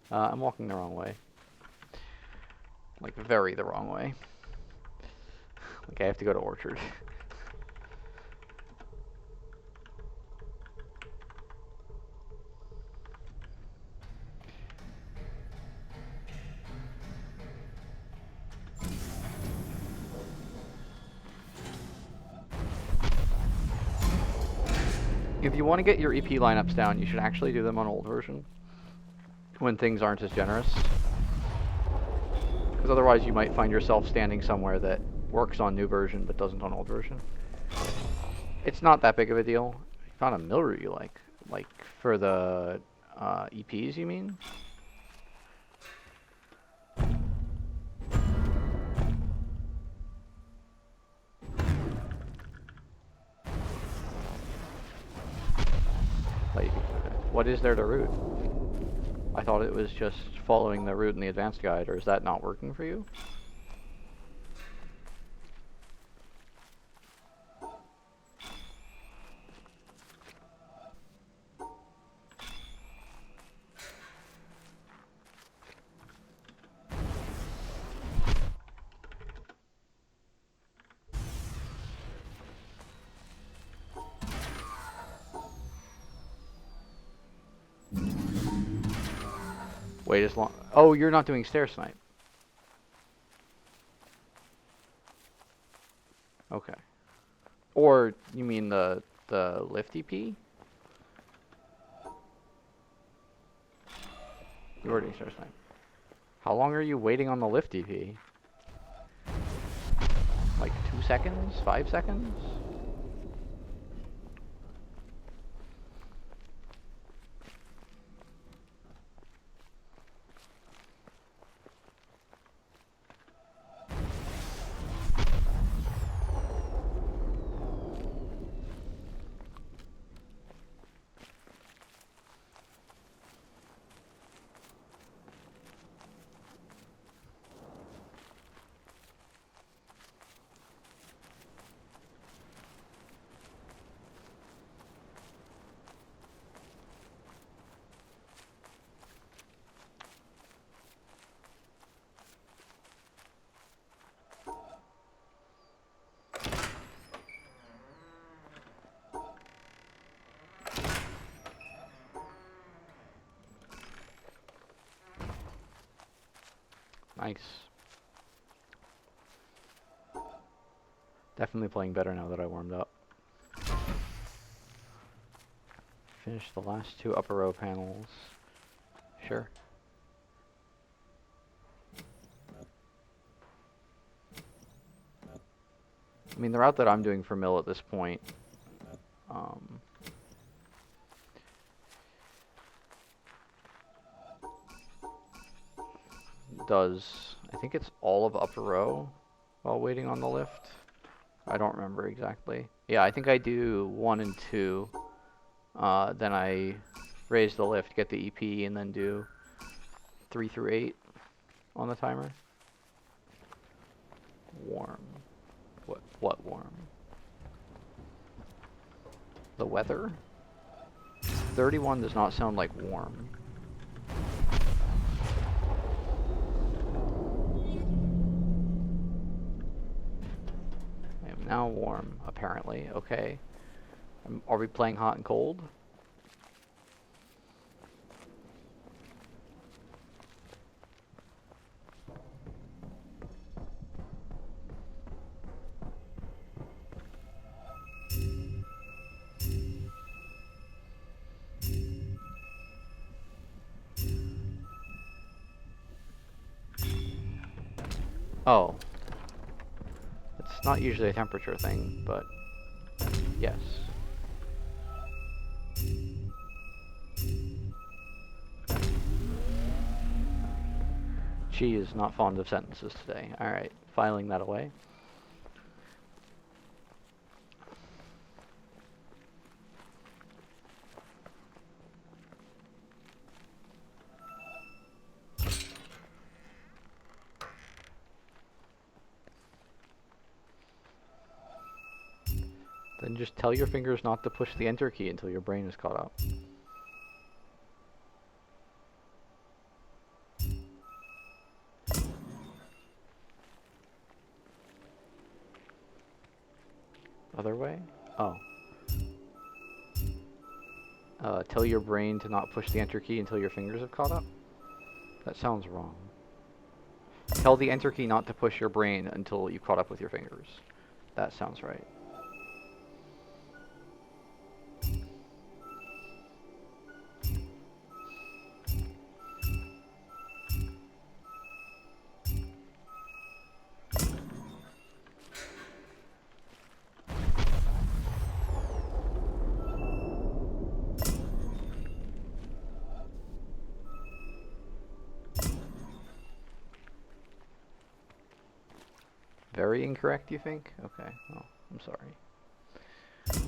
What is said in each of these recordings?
I'm walking the wrong way. Like, very the wrong way. Like, I have to go to Orchard. If you want to get your EP lineups down, you should actually do them on old version. When things aren't as generous. Because otherwise you might find yourself standing somewhere that works on new version but doesn't on old version. It's not that big of a deal. You found a mill route you like. Like, for the EPs, you mean? Like, what is there to route? I thought it was just following the route in the advanced guide, or is that not working for you? Wait as long. Oh, you're not doing stair snipe. Okay. Or you mean the lift EP? You were doing stair snipe. How long are you waiting on the lift EP? Like 2 seconds? 5 seconds? Nice. Definitely playing better now that I warmed up. Finish the last 2 upper row panels. Sure. I mean, the route that I'm doing for mill at this point, does, I think it's all of upper row while waiting on the lift. I don't remember exactly. Yeah, I think I do 1 and 2. Then I raise the lift, get the EP, and then do 3 through 8 on the timer. Warm. What warm? The weather? 31 does not sound like warm. I am now warm, apparently. Okay. Are we playing hot and cold? Oh. It's not usually a temperature thing, but yes. She is not fond of sentences today. Alright, filing that away. Then just tell your fingers not to push the enter key until your brain is caught up. Other way? Oh. Tell your brain to not push the enter key until your fingers have caught up? That sounds wrong. Tell the enter key not to push your brain until you've caught up with your fingers. That sounds right. Very incorrect, you think? Okay, well, I'm sorry.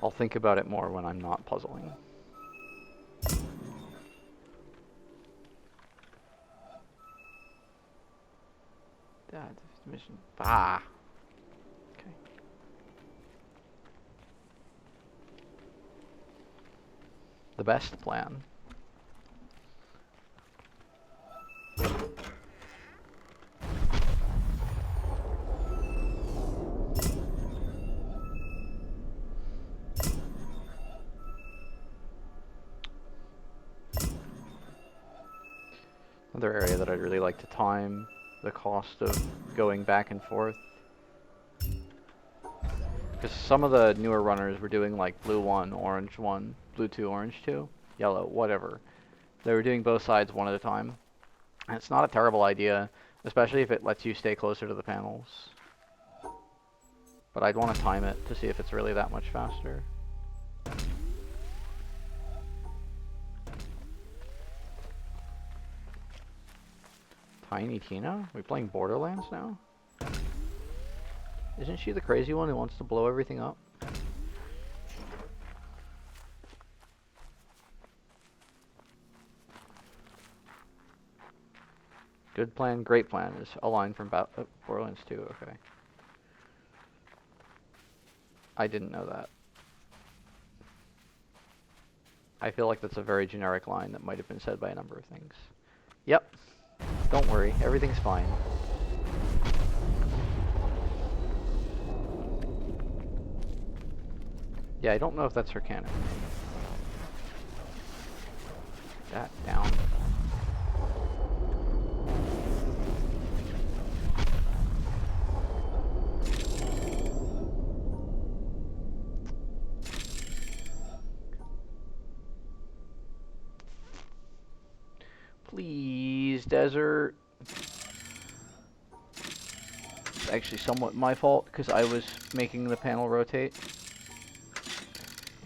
I'll think about it more when I'm not puzzling. That's mission. Ah! Okay. The best plan. Another area that I'd really like to time the cost of going back and forth. Because some of the newer runners were doing like blue 1, orange 1, blue 2, orange 2, yellow, whatever. They were doing both sides one at a time. And it's not a terrible idea, especially if it lets you stay closer to the panels. But I'd want to time it to see if it's really that much faster. Tiny Tina? Are we playing Borderlands now? Isn't she the crazy one who wants to blow everything up? Good plan, great plan is a line from Borderlands 2, okay. I didn't know that. I feel like that's a very generic line that might have been said by a number of things. Yep. Don't worry, everything's fine. Yeah, I don't know if that's her cannon. That down. Please, desert. It's actually somewhat my fault because I was making the panel rotate.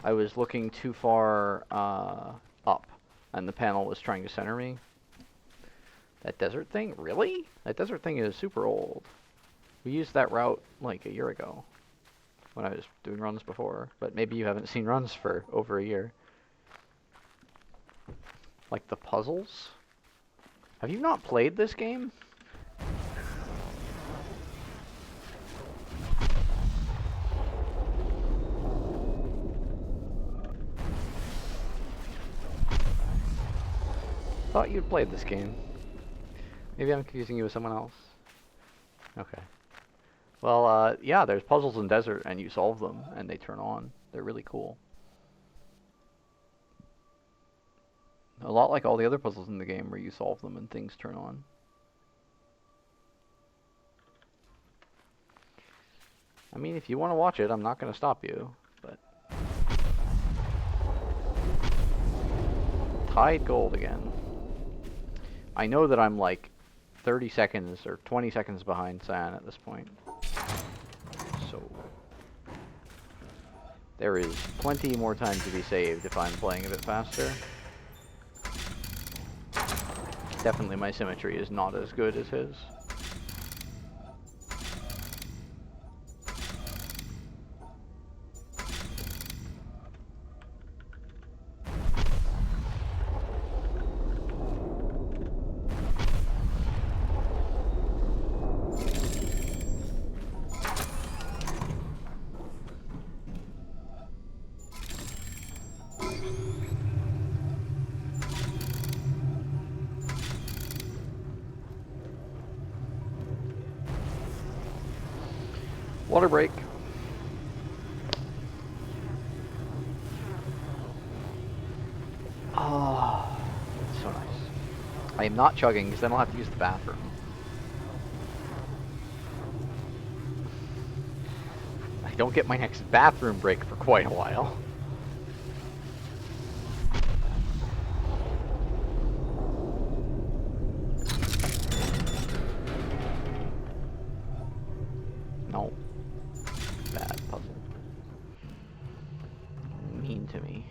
I was looking too far up, and the panel was trying to center me. That desert thing? Really? That desert thing is super old. We used that route like a year ago when I was doing runs before, but maybe you haven't seen runs for over a year. Like the puzzles? Have you not played this game? Thought you'd played this game. Maybe I'm confusing you with someone else. Okay. Well, yeah, there's puzzles in desert, and you solve them, and they turn on. They're really cool. A lot like all the other puzzles in the game where you solve them and things turn on. I mean, if you want to watch it, I'm not going to stop you, but... Tied gold again. I know that I'm like 30 seconds or 20 seconds behind Cyan at this point. So... there is plenty more time to be saved if I'm playing a bit faster. Definitely my symmetry is not as good as his. Water break. I am not chugging because then I'll have to use the bathroom. I don't get my next bathroom break for quite a while. No. Bad puzzle. Mean to me.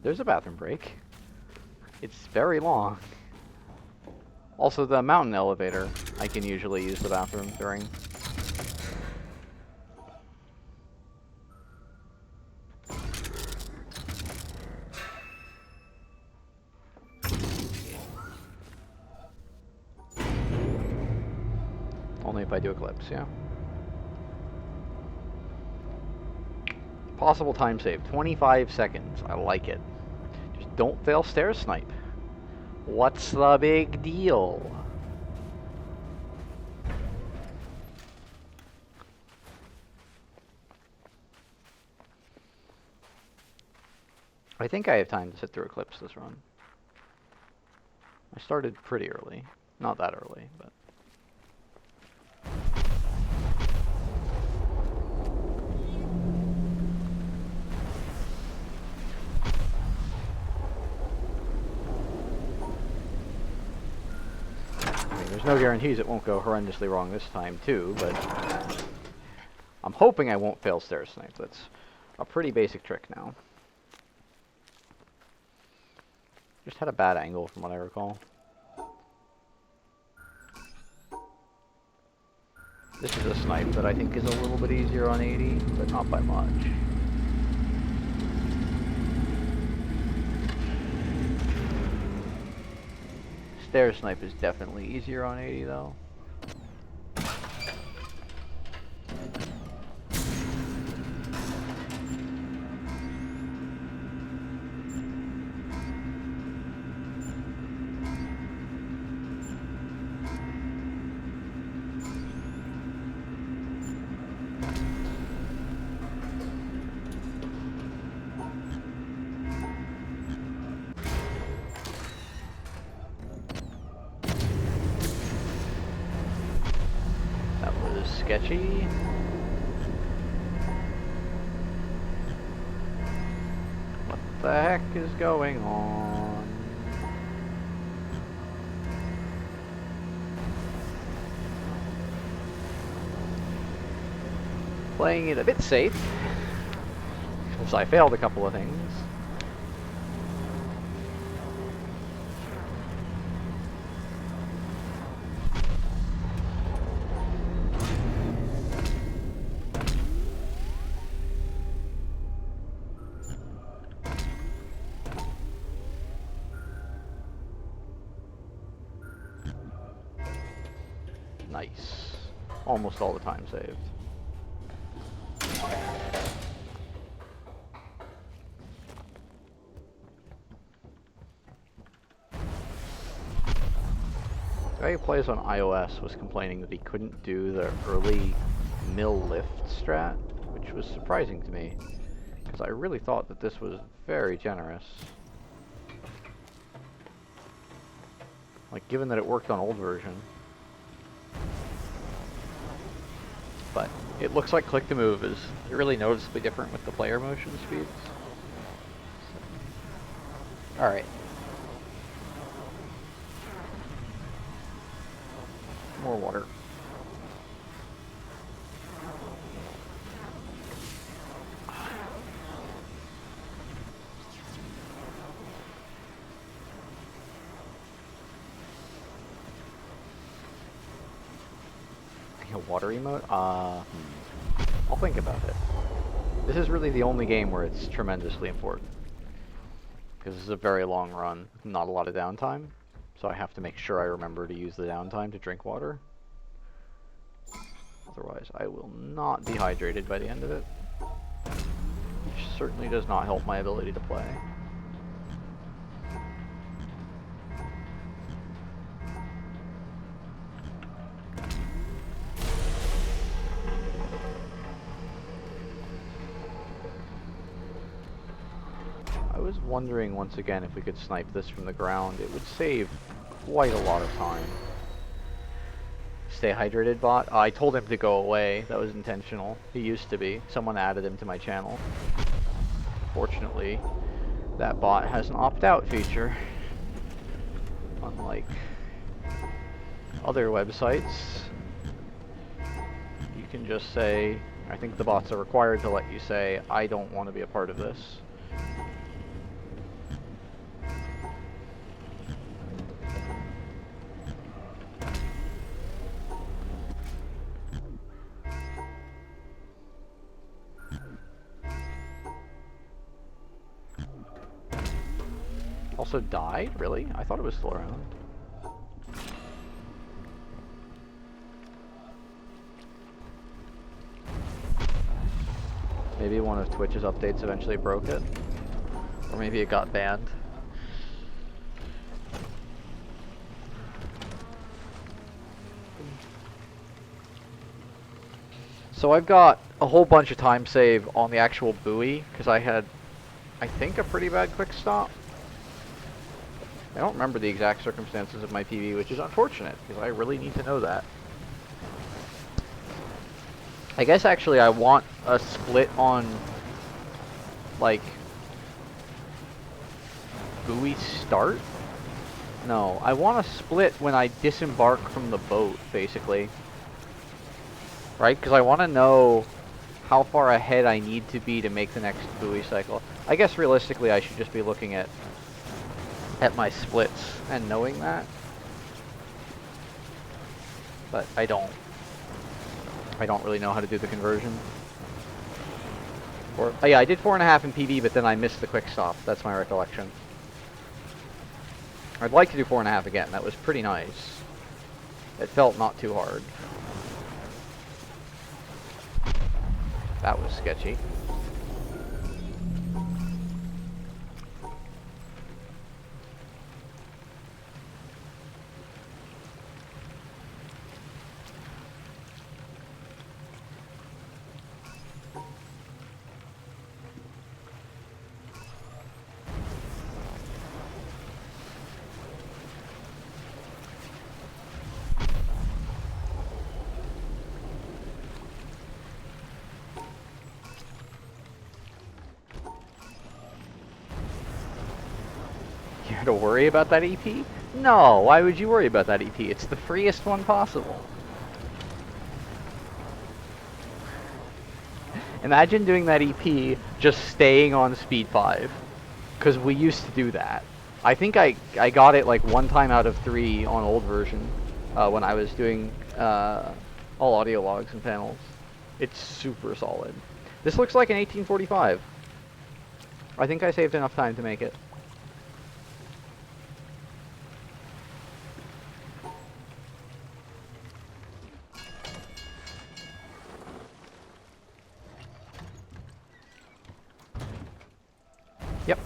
There's a bathroom break. It's very long. Also, the mountain elevator, I can usually use the bathroom during. Only if I do Eclipse, yeah. Possible time save, 25 seconds. I like it. Just don't fail stair snipe. What's the big deal? I think I have time to sit through Eclipse this run. I started pretty early. Not that early, but... There's no guarantees it won't go horrendously wrong this time, too, but I'm hoping I won't fail stair snipe. That's a pretty basic trick now. Just had a bad angle from what I recall. This is a snipe that I think is a little bit easier on 80, but not by much. Stair snipe is definitely easier on 80 though. Sketchy. What the heck is going on? Playing it a bit safe, because I failed a couple of things. Nice. Almost all the time saved. The guy who plays on iOS was complaining that he couldn't do the early mill lift strat, which was surprising to me, because I really thought that this was very generous. Like, given that it worked on old version. But it looks like click to move is really noticeably different with the player motion speeds. So. Alright. More water. A water emote? I'll think about it. This is really the only game where it's tremendously important. Because this is a very long run, not a lot of downtime. So I have to make sure I remember to use the downtime to drink water. Otherwise, I will not be hydrated by the end of it. Which certainly does not help my ability to play. I was wondering once again if we could snipe this from the ground. It would save quite a lot of time. Stay hydrated, bot. I told him to go away. That was intentional. He used to be. Someone added him to my channel. Fortunately, that bot has an opt-out feature. Unlike other websites, you can just say, I think the bots are required to let you say, I don't want to be a part of this. Also died? Really? I thought it was still around. Maybe one of Twitch's updates eventually broke it. Or maybe it got banned. So I've got a whole bunch of time save on the actual buoy, because I had, I think, a pretty bad quick stop. I don't remember the exact circumstances of my PB, which is unfortunate, because I really need to know that. I guess actually I want a split on, like, buoy start? No, I want a split when I disembark from the boat, basically. Right? Because I want to know how far ahead I need to be to make the next buoy cycle. I guess realistically I should just be looking at my splits and knowing that. But I don't really know how to do the conversion. Or, oh yeah, I did 4.5 in PB, but then I missed the quick stop. That's my recollection. I'd like to do 4.5 again. That was pretty nice. It felt not too hard. That was sketchy. You had to worry about that EP? No, why would you worry about that EP? It's the freest one possible. Imagine doing that EP just staying on speed 5. Because we used to do that. I think I got it like 1 time out of 3 on old version when I was doing all audio logs and panels. It's super solid. This looks like an 1845. I think I saved enough time to make it. Yep.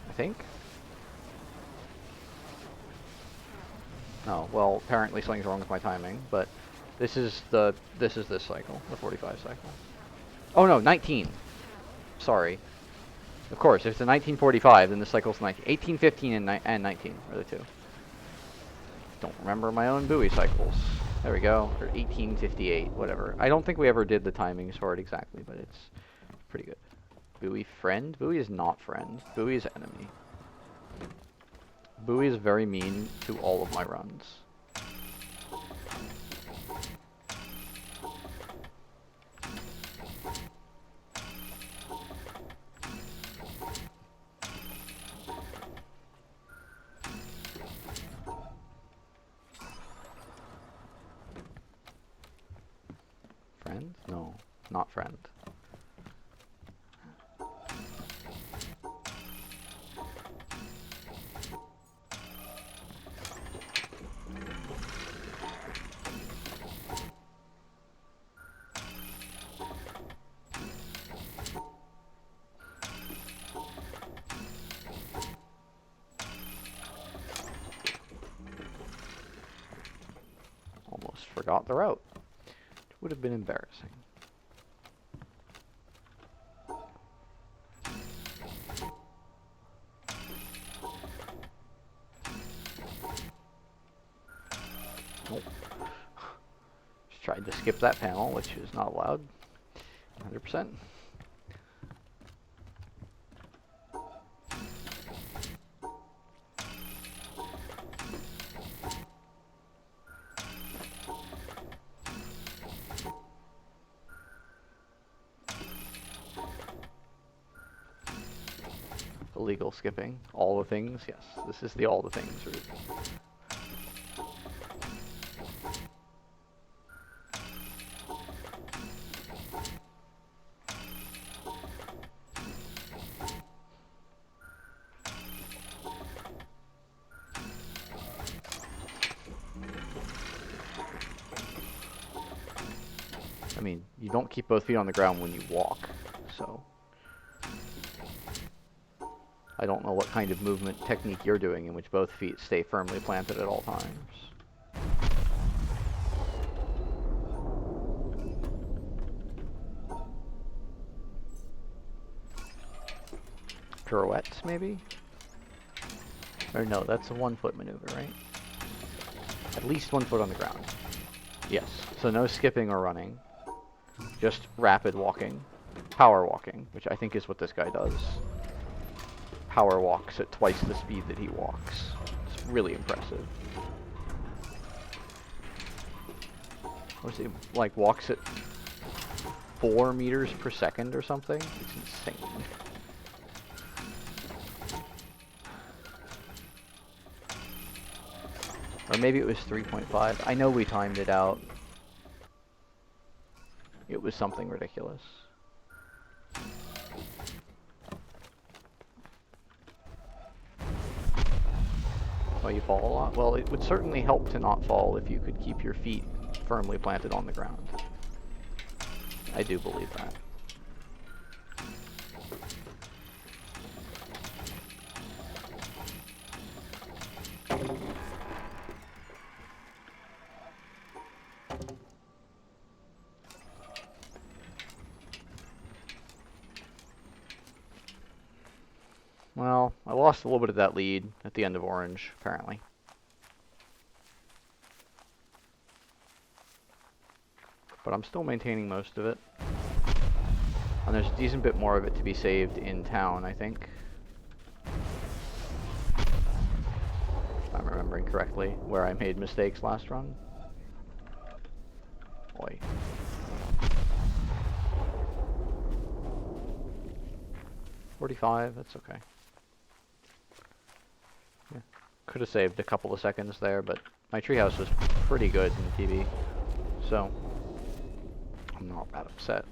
I think. Oh, well, apparently something's wrong with my timing, but this is this cycle, the 45 cycle. Oh no, 19. Sorry. Of course, if it's a 1945, then the cycle's 19. 18, 15, and 19 are the two. Don't remember my own buoy cycles. There we go. Or 1858, whatever. I don't think we ever did the timings for it exactly, but it's pretty good. Buoy friend? Buoy is not friend. Buoy is enemy. Buoy is very mean to all of my runs. Friend? No, not friend. Almost forgot the route. Would have been embarrassing. Nope. Just tried to skip that panel, which is not allowed. 100%. Illegal skipping. All the things. Yes, this is the all the things route. I mean, you don't keep both feet on the ground when you walk, so I don't know what kind of movement technique you're doing in which both feet stay firmly planted at all times. Pirouettes, maybe? Or no, that's a 1 foot maneuver, right? At least 1 foot on the ground. Yes, so no skipping or running. Just rapid walking. Power walking, which I think is what this guy does. Power walks at twice the speed that he walks. It's really impressive. What is he, like, walks at 4 meters per second or something? It's insane. Or maybe it was 3.5. I know we timed it out. It was something ridiculous. Oh, you fall a lot? Well, it would certainly help to not fall if you could keep your feet firmly planted on the ground. I do believe that. Well, I lost a little bit of that lead at the end of orange, apparently. But I'm still maintaining most of it. And there's a decent bit more of it to be saved in town, I think. If I'm remembering correctly, where I made mistakes last run. Oi. $45, that's okay. Yeah. Could have saved a couple of seconds there, but my treehouse was pretty good in PB, so I'm not that upset.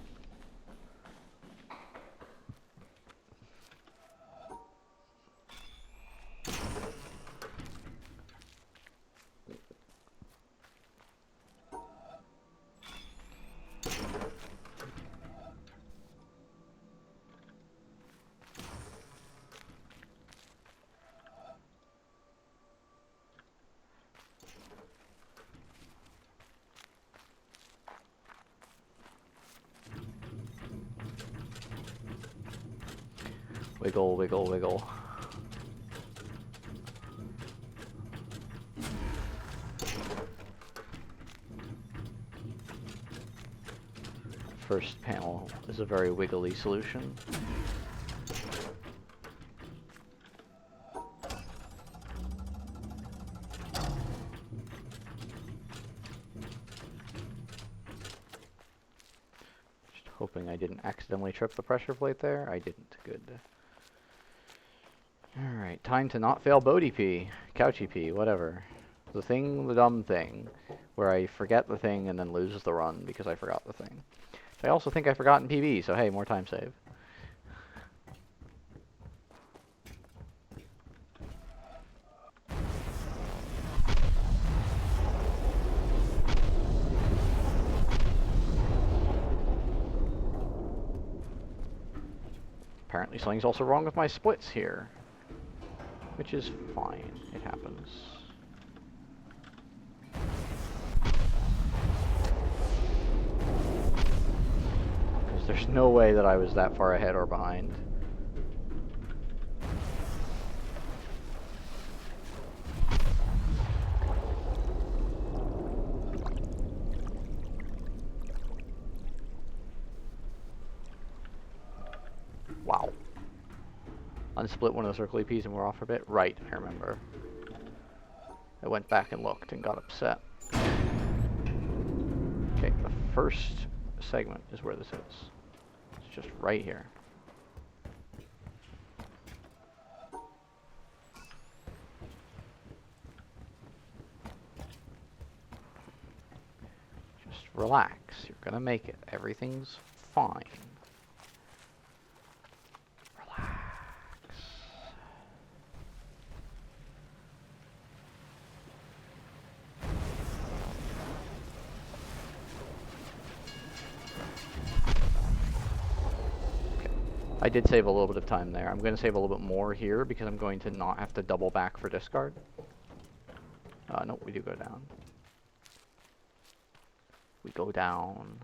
Wiggle, wiggle, wiggle. First panel is a very wiggly solution. Just hoping I didn't accidentally trip the pressure plate there. I didn't. Good. Alright, time to not fail Bodhi P. Couchy P, whatever. The thing, the dumb thing, where I forget the thing and then lose the run because I forgot the thing. I also think I forgot in PB, so hey, more time save. Apparently something's also wrong with my splits here. Which is fine, it happens. There's no way that I was that far ahead or behind. Wow. Unsplit one of the circle Ps and we're off a bit. Right, I remember. I went back and looked and got upset. Okay, the first segment is where this is. It's just right here. Just relax. You're gonna make it. Everything's fine. I did save a little bit of time there. I'm going to save a little bit more here because I'm going to not have to double back for discard. Nope, we do go down. We go down.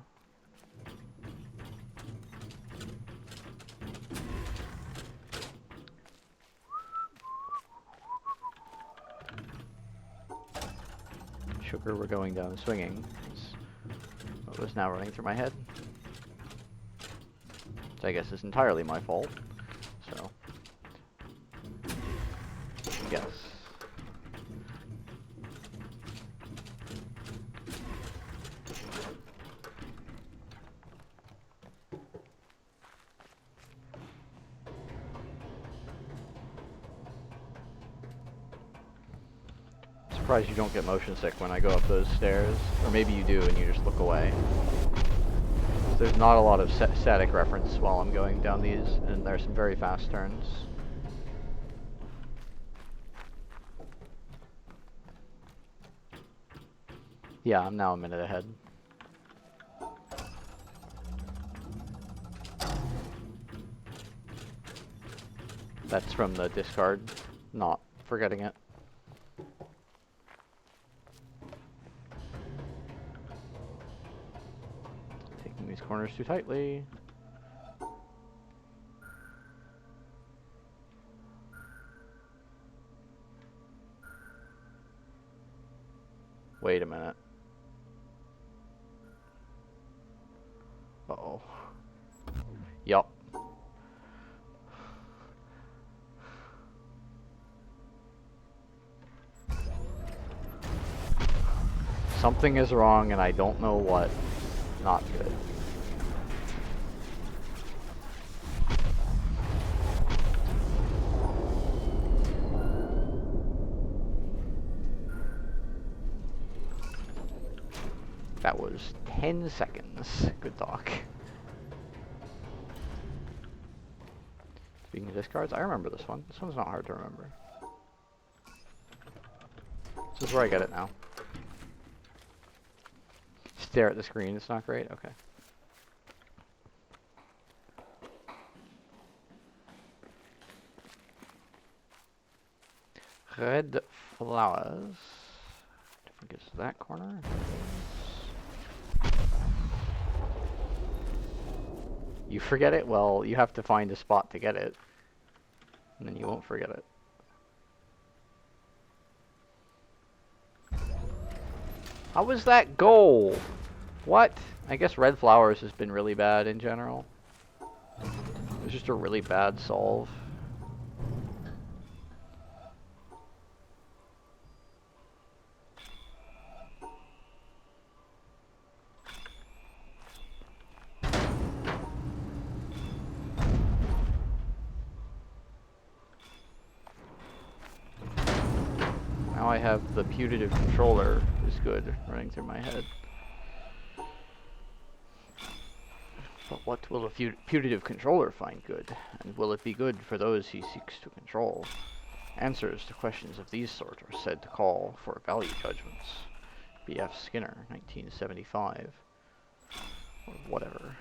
Sugar, we're going down swinging. What was now running through my head? Which I guess is entirely my fault. So, yes. Surprised you don't get motion sick when I go up those stairs. Or maybe you do and you just look away. There's not a lot of static reference while I'm going down these, and there's some very fast turns. Yeah, I'm now a minute ahead. That's from the discard, not forgetting it. Taking these corners too tightly. Wait a minute. Uh-oh. Yup. Something is wrong and I don't know what. Not good. That was 10 seconds. Good talk. Speaking of discards, I remember this one. This one's not hard to remember. This is where I get it now. Stare at the screen, it's not great? Okay. Red flowers. I think it's that corner. You forget it? Well, you have to find a spot to get it. And then you won't forget it. How was that goal? What? I guess red flowers has been really bad in general. It was just a really bad solve. Now I have the putative controller is good running through my head. But what will a putative controller find good? And will it be good for those he seeks to control? Answers to questions of these sort are said to call for value judgments. B.F. Skinner, 1975. Or whatever.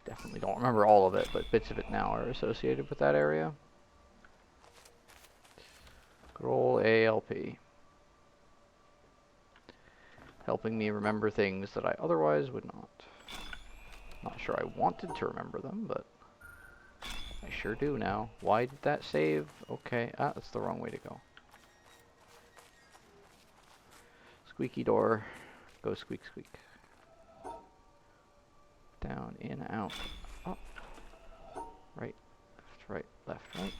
Definitely don't remember all of it, but bits of it now are associated with that area. Good ol' ALP. helping me remember things that I otherwise would not. Not sure I wanted to remember them, but I sure do now. Why did that save? Okay, that's the wrong way to go. Squeaky door. Go squeak squeak. Down, in, out, up. Right, left, right.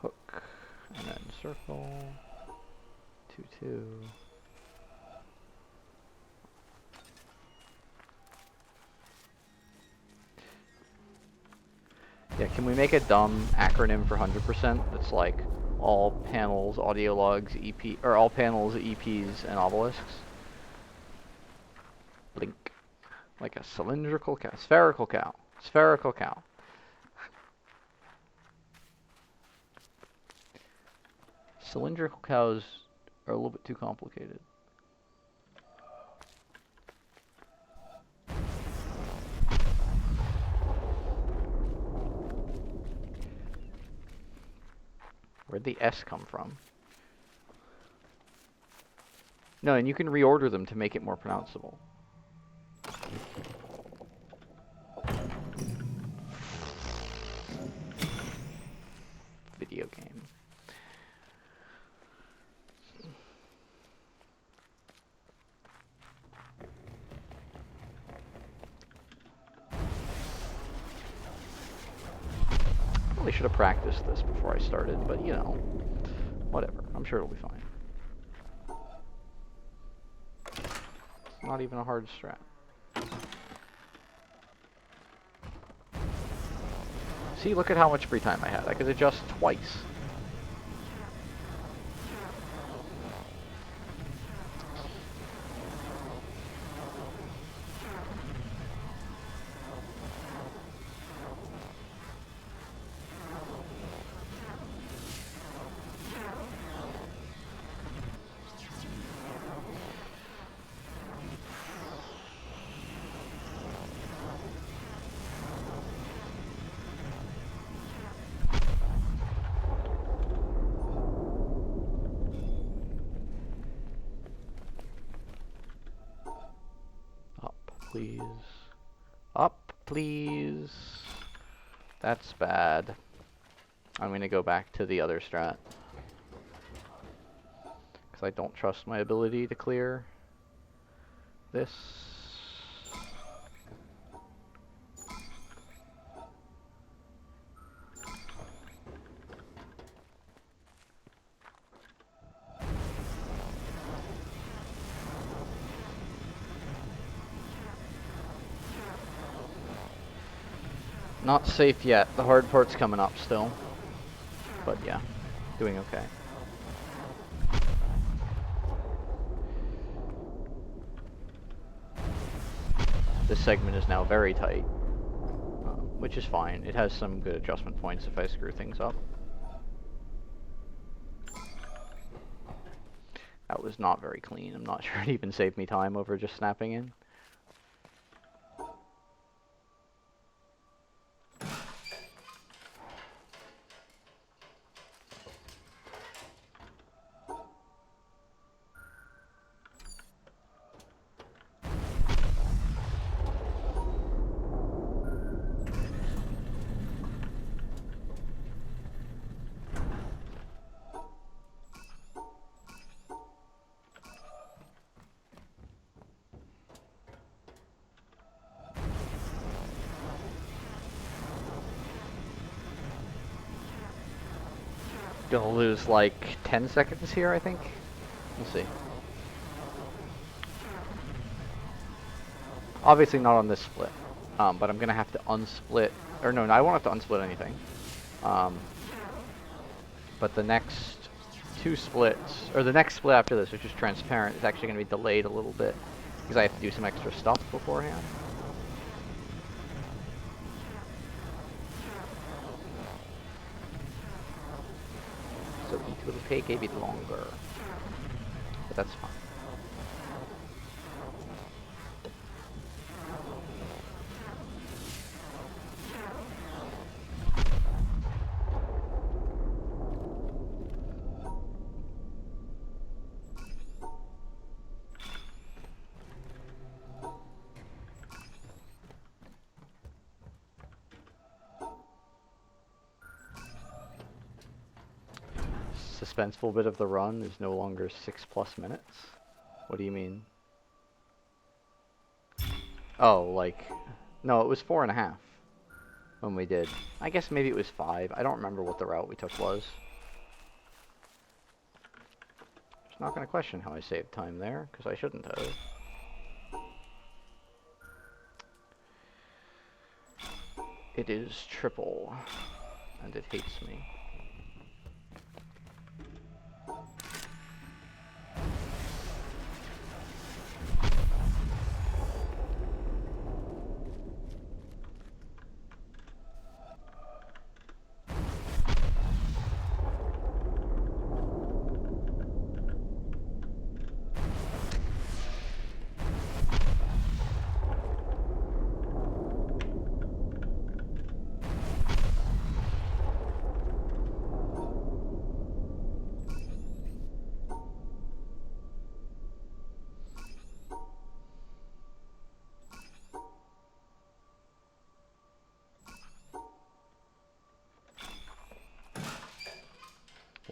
Hook, and then circle. 2, 2. Yeah, can we make a dumb acronym for 100% that's like all panels, audio logs, EP, or all panels, EPs, and obelisks? Blink. Like a cylindrical cow. Spherical cow. Spherical cow. Cylindrical cows are a little bit too complicated. Where'd the S come from? No, and you can reorder them to make it more pronounceable. Video game. Probably should have practiced this before I started, but you know, whatever. I'm sure it'll be fine. It's not even a hard strat. See, look at how much free time I had. I could adjust twice. Please. Up, please. That's bad. I'm gonna go back to the other strat. Because I don't trust my ability to clear this. Not safe yet. The hard part's coming up still. But yeah, doing okay. This segment is now very tight, which is fine. It has some good adjustment points if I screw things up. That was not very clean. I'm not sure it even saved me time over just snapping in. Gonna lose like 10 seconds here, I think. We'll see. Obviously not on this split, but I'm gonna have to unsplit, or no, I won't have to unsplit anything. But the next two splits, or the next split after this, which is transparent, is actually gonna be delayed a little bit because I have to do some extra stuff beforehand. So it will take a bit longer, but that's fine. suspenseful bit of the run is no longer 6+ minutes? What do you mean? Oh, like, no, it was 4.5 when we did. I guess maybe it was 5. I don't remember what the route we took was. Just not going to question how I saved time there, because I shouldn't have. It is triple, and it hates me.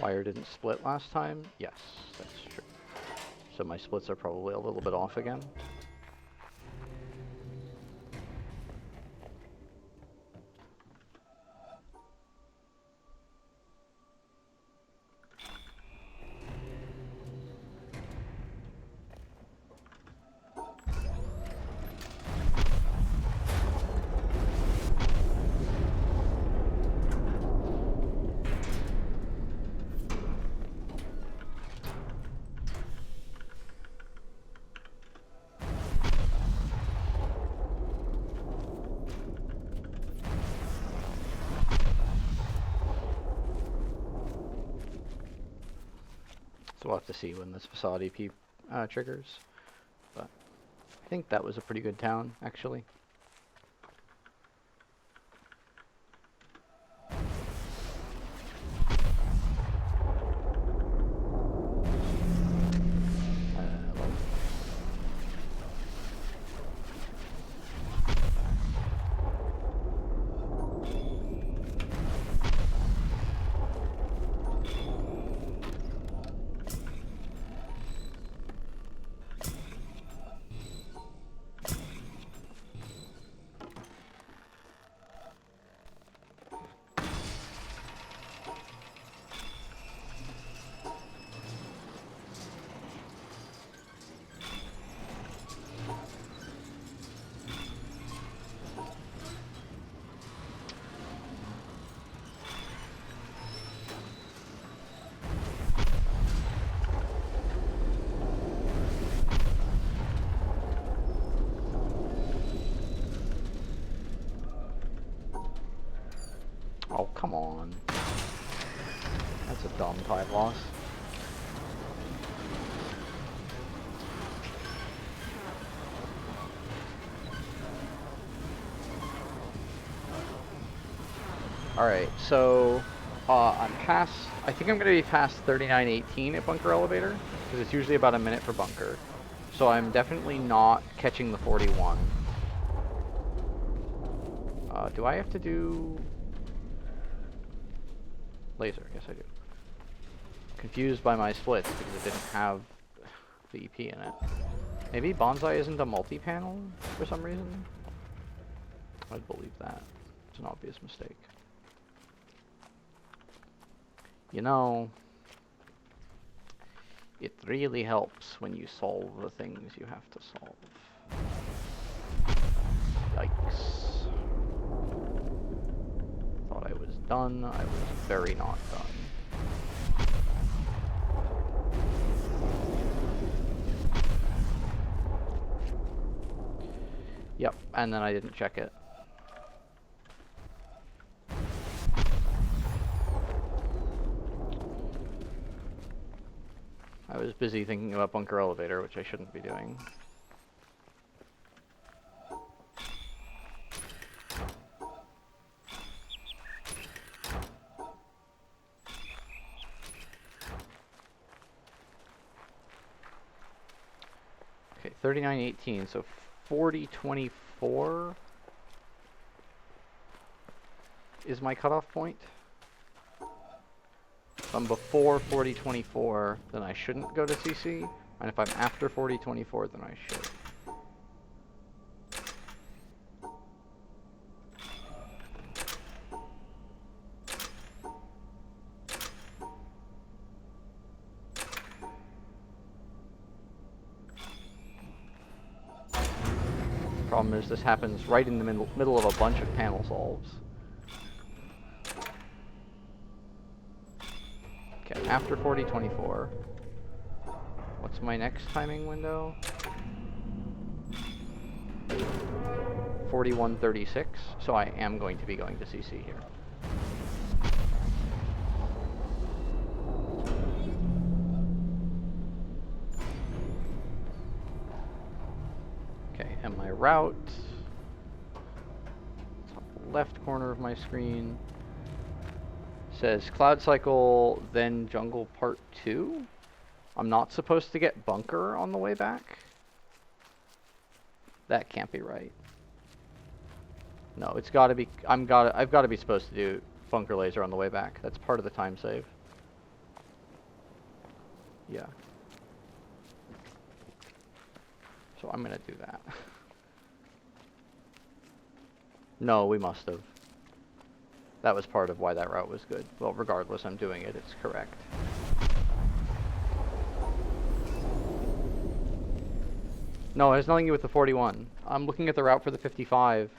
Wire didn't split last time? Yes, that's true. So my splits are probably a little bit off again. So we'll have to see when this facade triggers. But I think that was a pretty good town, actually. Oh, come on. That's a dumb tide loss. Alright, so I'm past, I think I'm going to be past 3918 at bunker elevator, because it's usually about a minute for bunker. So I'm definitely not catching the 41. Do I have to do laser? Yes, I do. Confused by my splits because it didn't have the EP in it. Maybe Bonsai isn't a multi-panel for some reason? I'd believe that. It's an obvious mistake. You know, it really helps when you solve the things you have to solve. Yikes. Thought I was done. I was very not done. Yep, and then I didn't check it. I was busy thinking about bunker elevator, which I shouldn't be doing. Okay, 3918, so 4024 is my cutoff point. If I'm before 4024, then I shouldn't go to CC, and if I'm after 4024, then I should. Problem is, this happens right in the middle of a bunch of panel solves. Okay, after 4024. What's my next timing window? 4136, so I am going to be going to CC here. Okay, and my route, top left corner of my screen, says Cloud Cycle, then Jungle Part 2. I'm not supposed to get Bunker on the way back? That can't be right. No, it's gotta be, I've gotta be supposed to do Bunker Laser on the way back. That's part of the time save. Yeah. So I'm gonna do that. No, we must have. That was part of why that route was good. Well, regardless, I'm doing it. It's correct. No, it has nothing to do with the 41. I'm looking at the route for the 55,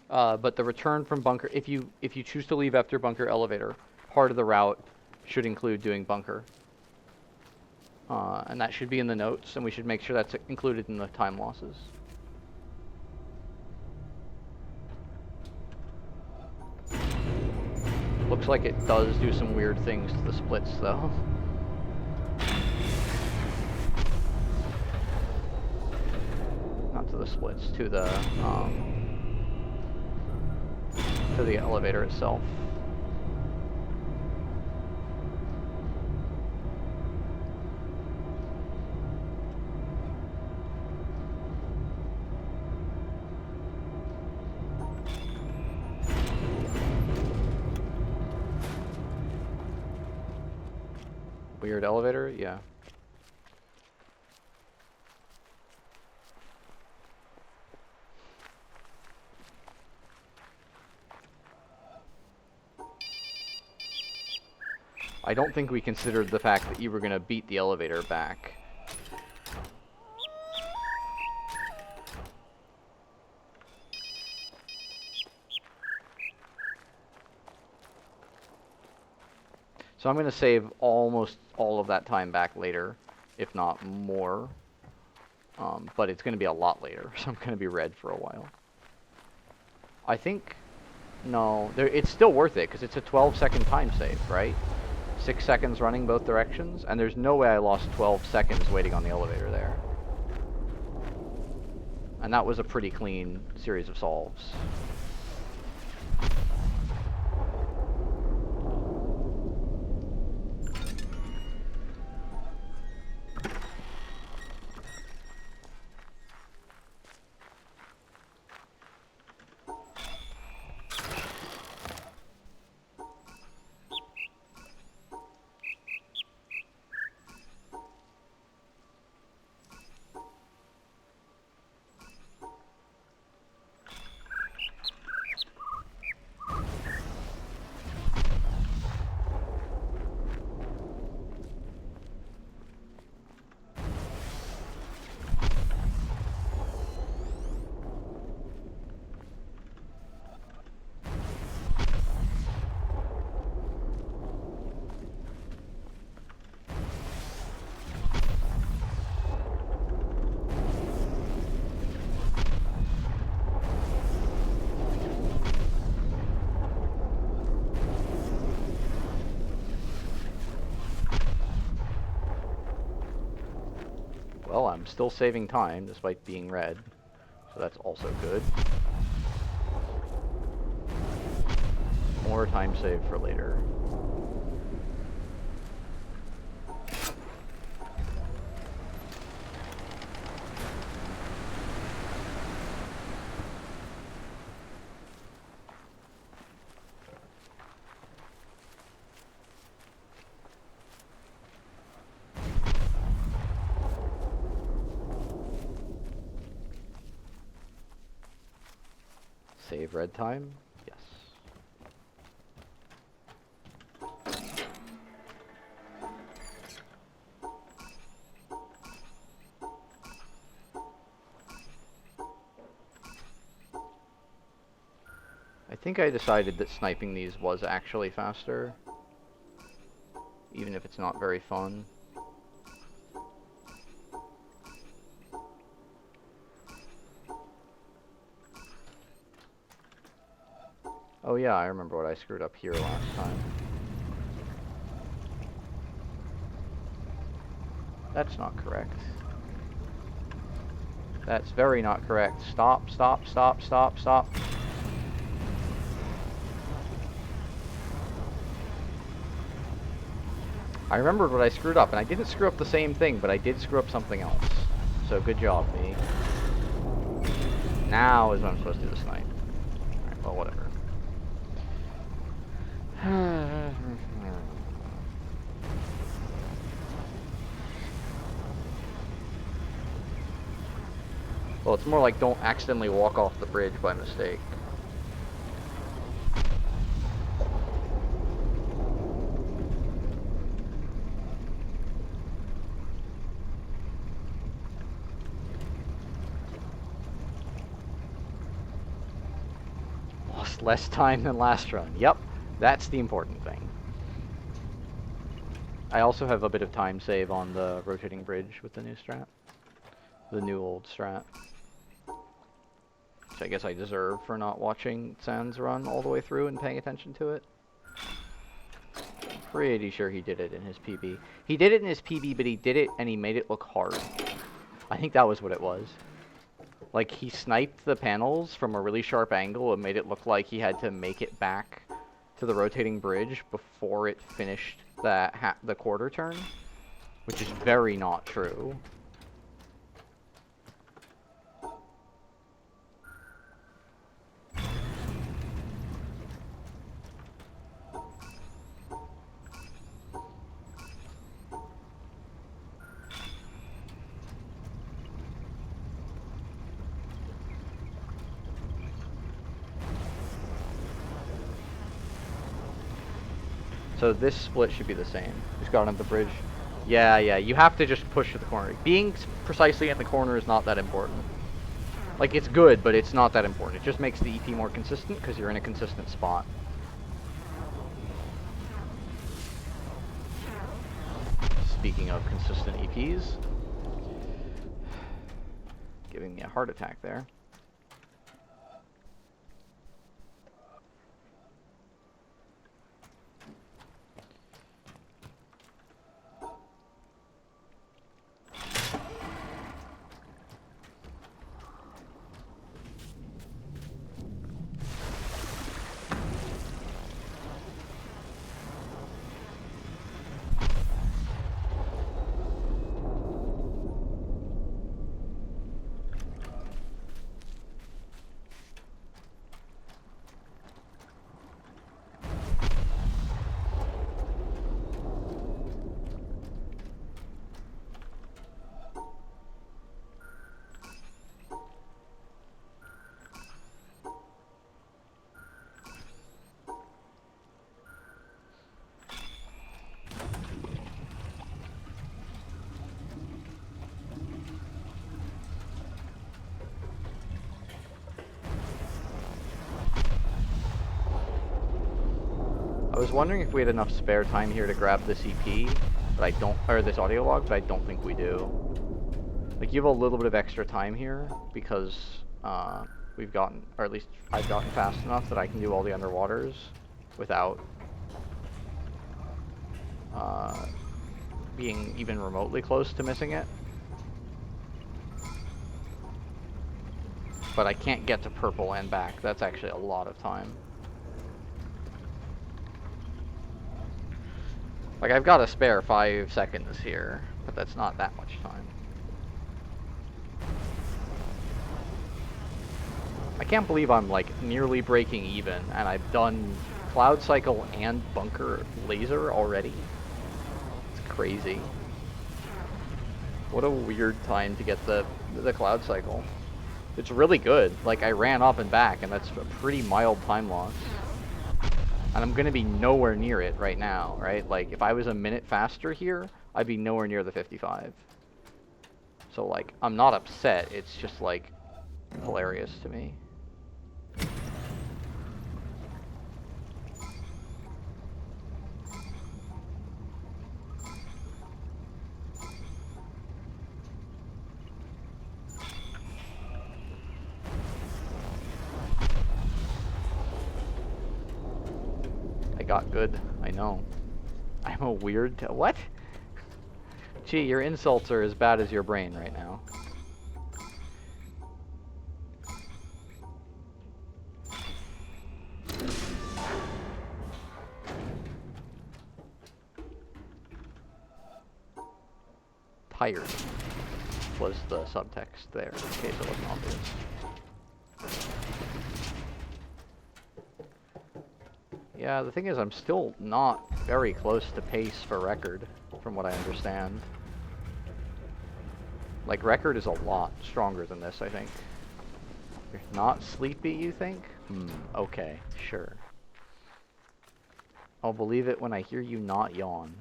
but the return from Bunker, if you choose to leave after Bunker Elevator, part of the route should include doing Bunker. And that should be in the notes, and we should make sure that's included in the time losses. Looks like it does do some weird things to the splits, though. Not to the splits, to the elevator itself. Weird elevator? Yeah. I don't think we considered the fact that you were going to beat the elevator back. So I'm going to save almost all of that time back later, if not more. But it's going to be a lot later, so I'm going to be red for a while. I think... No, it's still worth it, because it's a 12-second time save, right? 6 seconds running both directions, and there's no way I lost 12 seconds waiting on the elevator there. And that was a pretty clean series of solves. Well, I'm still saving time, despite being red, so that's also good. More time saved for later. Save red time? Yes. I think I decided that sniping these was actually faster, even if it's not very fun. Oh yeah, I remember what I screwed up here last time. That's not correct. That's very not correct. Stop, stop, stop, stop, stop. I remembered what I screwed up, and I didn't screw up the same thing, but I did screw up something else. So good job, me. Now is when I'm supposed to do the snipe. Alright, well, whatever. Well, it's more like don't accidentally walk off the bridge by mistake. Lost less time than last run. Yep, that's the important thing. I also have a bit of time save on the rotating bridge with the new strat. The new old strat. Which I guess I deserve for not watching Sans run all the way through and paying attention to it. I'm pretty sure he did it in his PB. He did it in his PB, but he did it and he made it look hard. I think that was what it was. Like, he sniped the panels from a really sharp angle and made it look like he had to make it back to the rotating bridge before it finished the quarter turn, which is very not true. So this split should be the same. Just got on the bridge. Yeah, you have to just push to the corner. Being precisely in the corner is not that important. Like, it's good, but it's not that important. It just makes the EP more consistent because you're in a consistent spot. Speaking of consistent EPs, giving me a heart attack there. I was wondering if we had enough spare time here to grab this EP, but I don't, or this audio log, but I don't think we do. Like, you have a little bit of extra time here because we've gotten, or at least I've gotten fast enough that I can do all the underwaters without being even remotely close to missing it. But I can't get to purple and back. That's actually a lot of time. Like, I've got a spare 5 seconds here, but that's not that much time. I can't believe I'm, like, nearly breaking even, and I've done Cloud Cycle and Bunker Laser already. It's crazy. What a weird time to get the Cloud Cycle. It's really good. Like, I ran up and back, and that's a pretty mild time loss. And I'm gonna be nowhere near it right now, right? Like, if I was a minute faster here, I'd be nowhere near the 55. So, like, I'm not upset. It's just, like, hilarious to me. I got good. I know. I'm a weird... What? Gee, your insults are as bad as your brain right now. Tired was the subtext there, in case it wasn't obvious. Yeah, the thing is, I'm still not very close to pace for record, from what I understand. Like, record is a lot stronger than this, I think. You're not sleepy, you think? Okay, sure. I'll believe it when I hear you not yawn.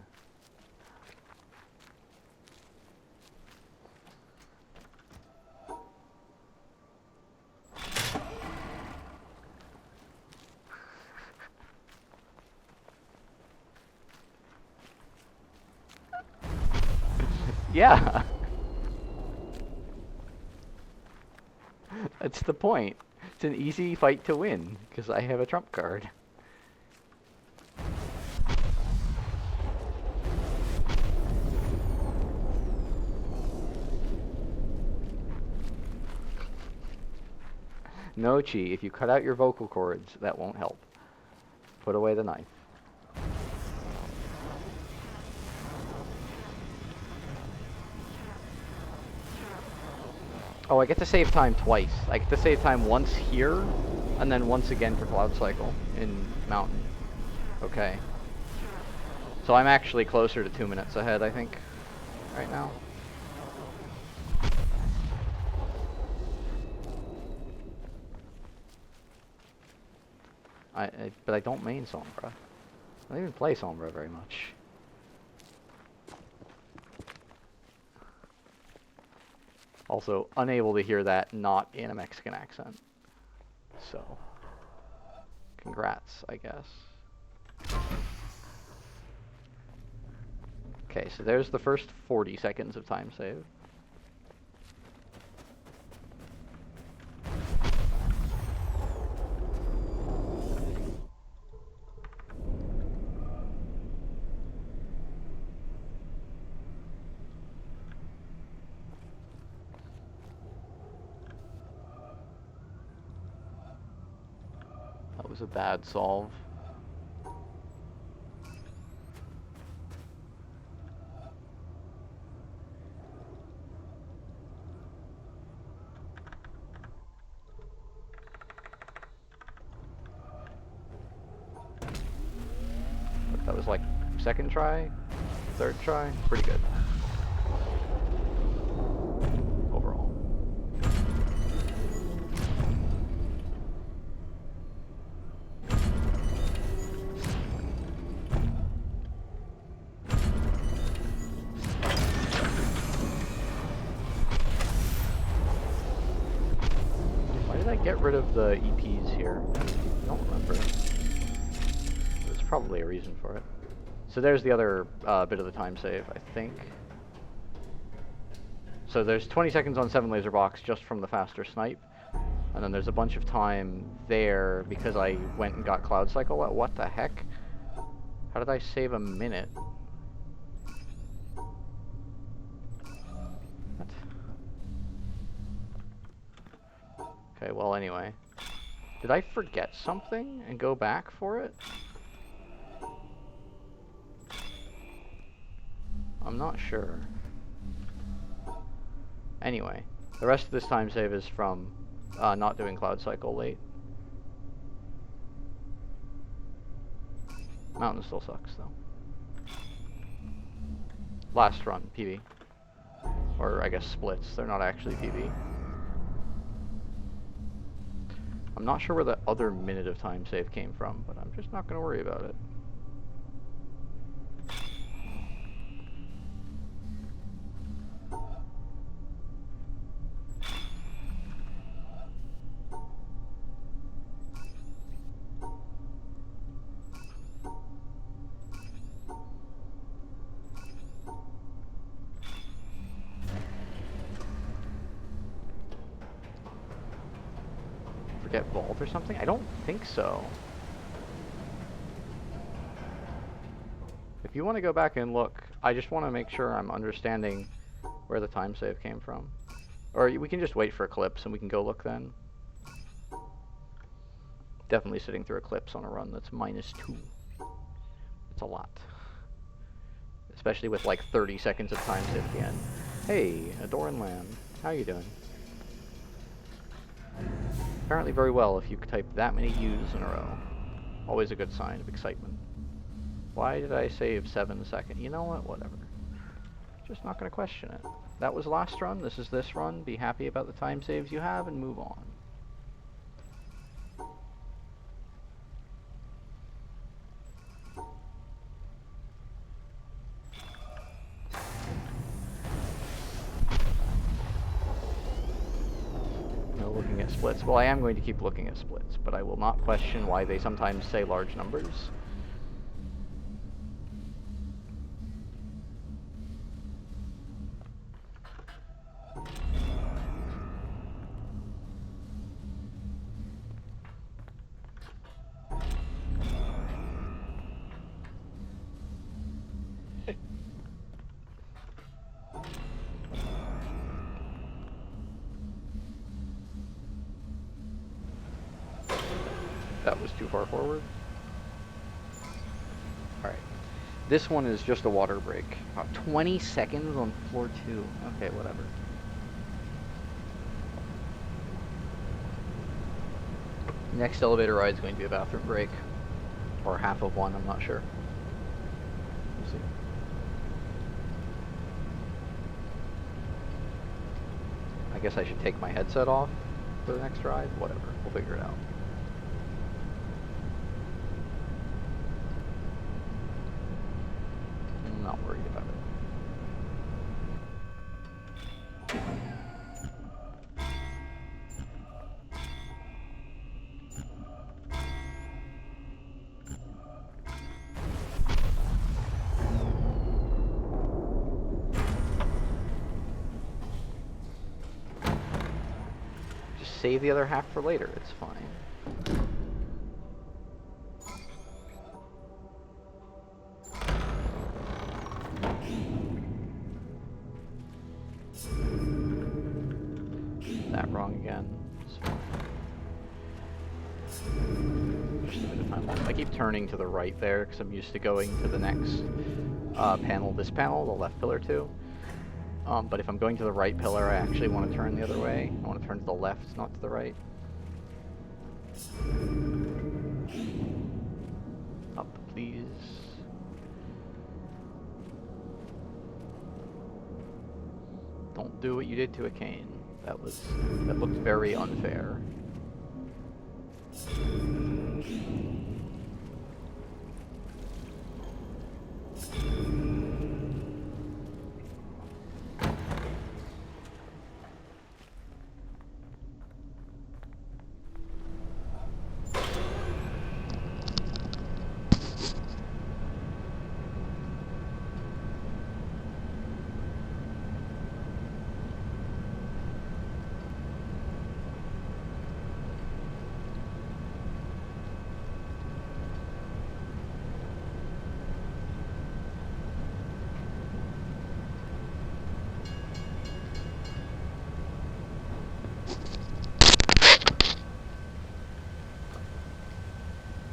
Yeah! That's the point. It's an easy fight to win, because I have a trump card. No, Chi, if you cut out your vocal cords, that won't help. Put away the knife. Oh, I get to save time twice. I get to save time once here, and then once again for Cloud Cycle in Mountain. Okay. So I'm actually closer to 2 minutes ahead, I think, right now. But I don't main Sombra. I don't even play Sombra very much. Also, unable to hear that not in a Mexican accent. So, congrats, I guess. Okay, so there's the first 40 seconds of time save. That was a bad solve. That was like second try, third try, pretty good. Overall. Why did I get rid of the EPs here? I don't remember. There's probably a reason for it. So there's the other bit of the time save, I think. So there's 20 seconds on 7 laser box just from the faster snipe. And then there's a bunch of time there because I went and got Cloud Cycle. What the heck? How did I save a minute? What? Okay, well anyway. Did I forget something and go back for it? I'm not sure. Anyway, the rest of this time save is from not doing Cloud Cycle late. Mountain still sucks, though. Last run, PB. Or, I guess, splits. They're not actually PB. I'm not sure where the other minute of time save came from, but I'm just not going to worry about it. Forget vault or something? I don't think so. If you want to go back and look, I just want to make sure I'm understanding where the time save came from. Or we can just wait for Eclipse and we can go look then. Definitely sitting through Eclipse on a run that's -2. It's a lot. Especially with like 30 seconds of time save at the end. Hey, Adoran Land. How you doing? Apparently very well if you type that many U's in a row. Always a good sign of excitement. Why did I save 7 seconds? You know what? Whatever. Just not going to question it. That was last run. This is this run. Be happy about the time saves you have and move on. No looking at splits. Well, I am going to keep looking at splits, but I will not question why they sometimes say large numbers. That was too far forward. Alright. This one is just a water break. 20 seconds on floor 2. Okay, whatever. Next elevator ride is going to be a bathroom break. Or half of one, I'm not sure. We'll see. I guess I should take my headset off for the next ride. Whatever. We'll figure it out. I'm not worried about it. Just save the other half for later. It's fine. That wrong again. Just a bit of time left. I keep turning to the right there because I'm used to going to the next panel. This panel, the left pillar too. But if I'm going to the right pillar, I actually want to turn the other way. I want to turn to the left, not to the right. Up, please. Don't do what you did to a cane. That looked very unfair.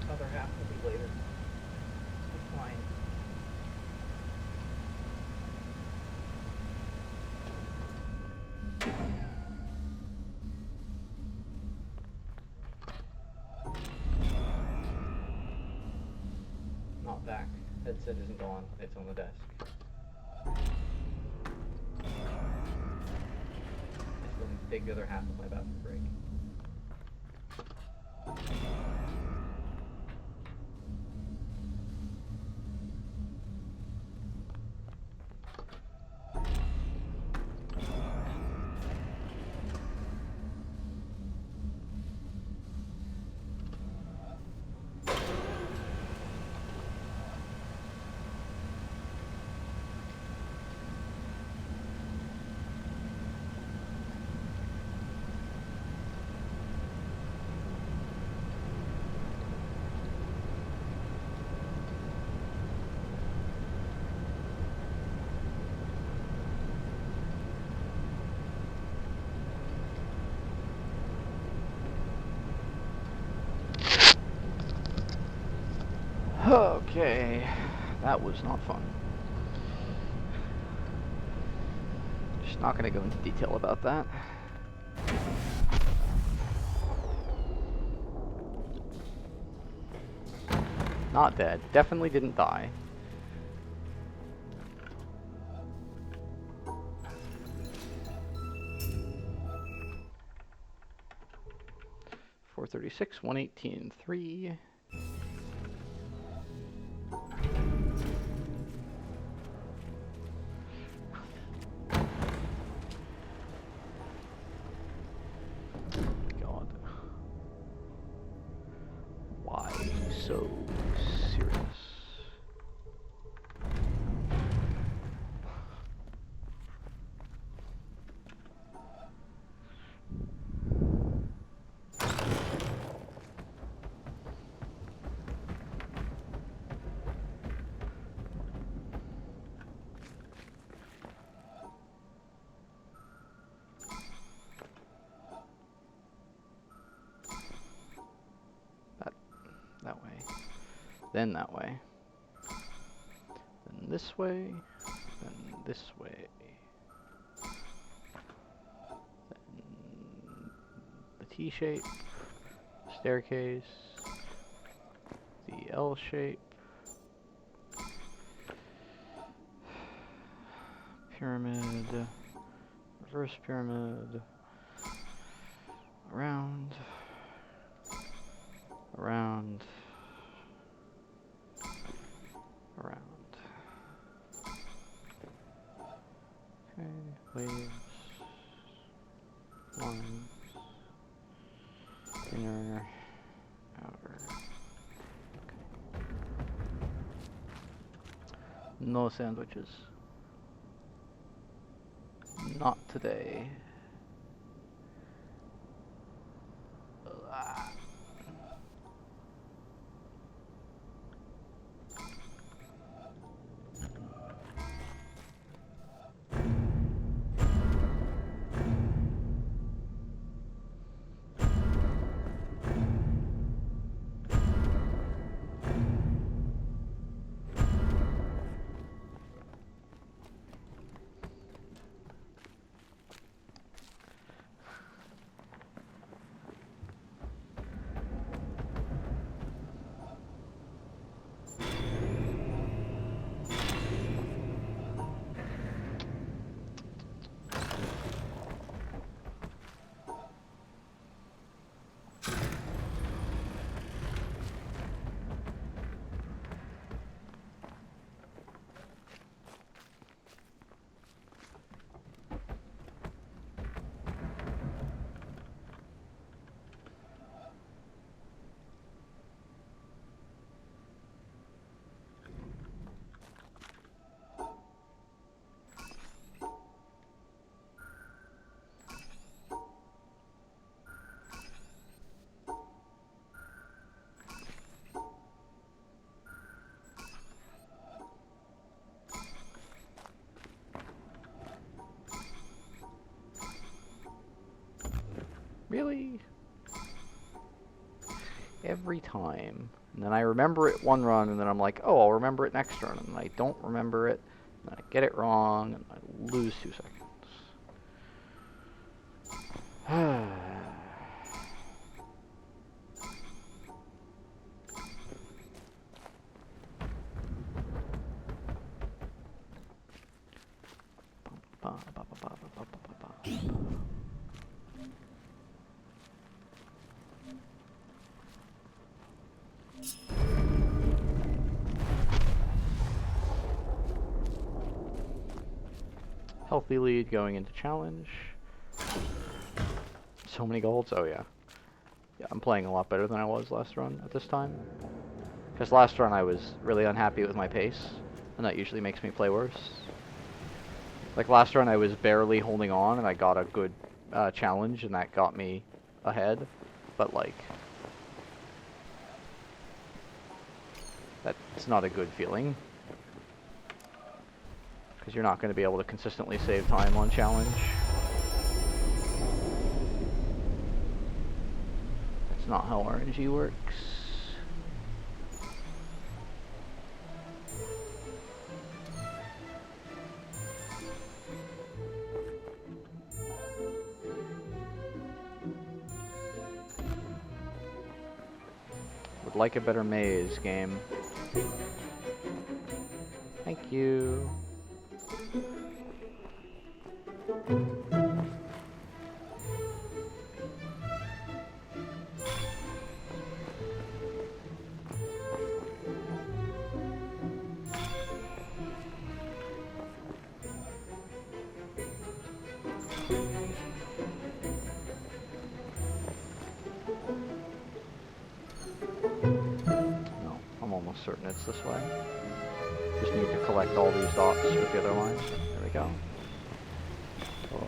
Other half will be later. It's fine. Not back. Headset isn't on. It's on the desk. I still need to take the other half of my bathroom break. Okay, that was not fun. Just not going to go into detail about that. Not dead. Definitely didn't die. $436, 118, 3. God. Why so serious? That way. Then that way. Then this way. Then this way. Then the T shape. Staircase. The L shape. Pyramid. Reverse pyramid. Around. Around. Around. Okay, waves. One. Inner. Outer. Okay. No sandwiches. Not today. Really? Every time. And then I remember it one run, and then I'm like, oh, I'll remember it next run. And I don't remember it, and I get it wrong, and I lose 2 seconds. Healthy lead going into challenge. So many golds. Oh yeah. Yeah, I'm playing a lot better than I was last run at this time. Because last run I was really unhappy with my pace, and that usually makes me play worse. Like last run I was barely holding on, and I got a good challenge, and that got me ahead. But like, that's not a good feeling. Because you're not going to be able to consistently save time on challenge. That's not how RNG works. I'd like a better maze game. Thank you. No, I'm almost certain it's this way. Just need to collect all these dots with the other lines. There we go. Oh.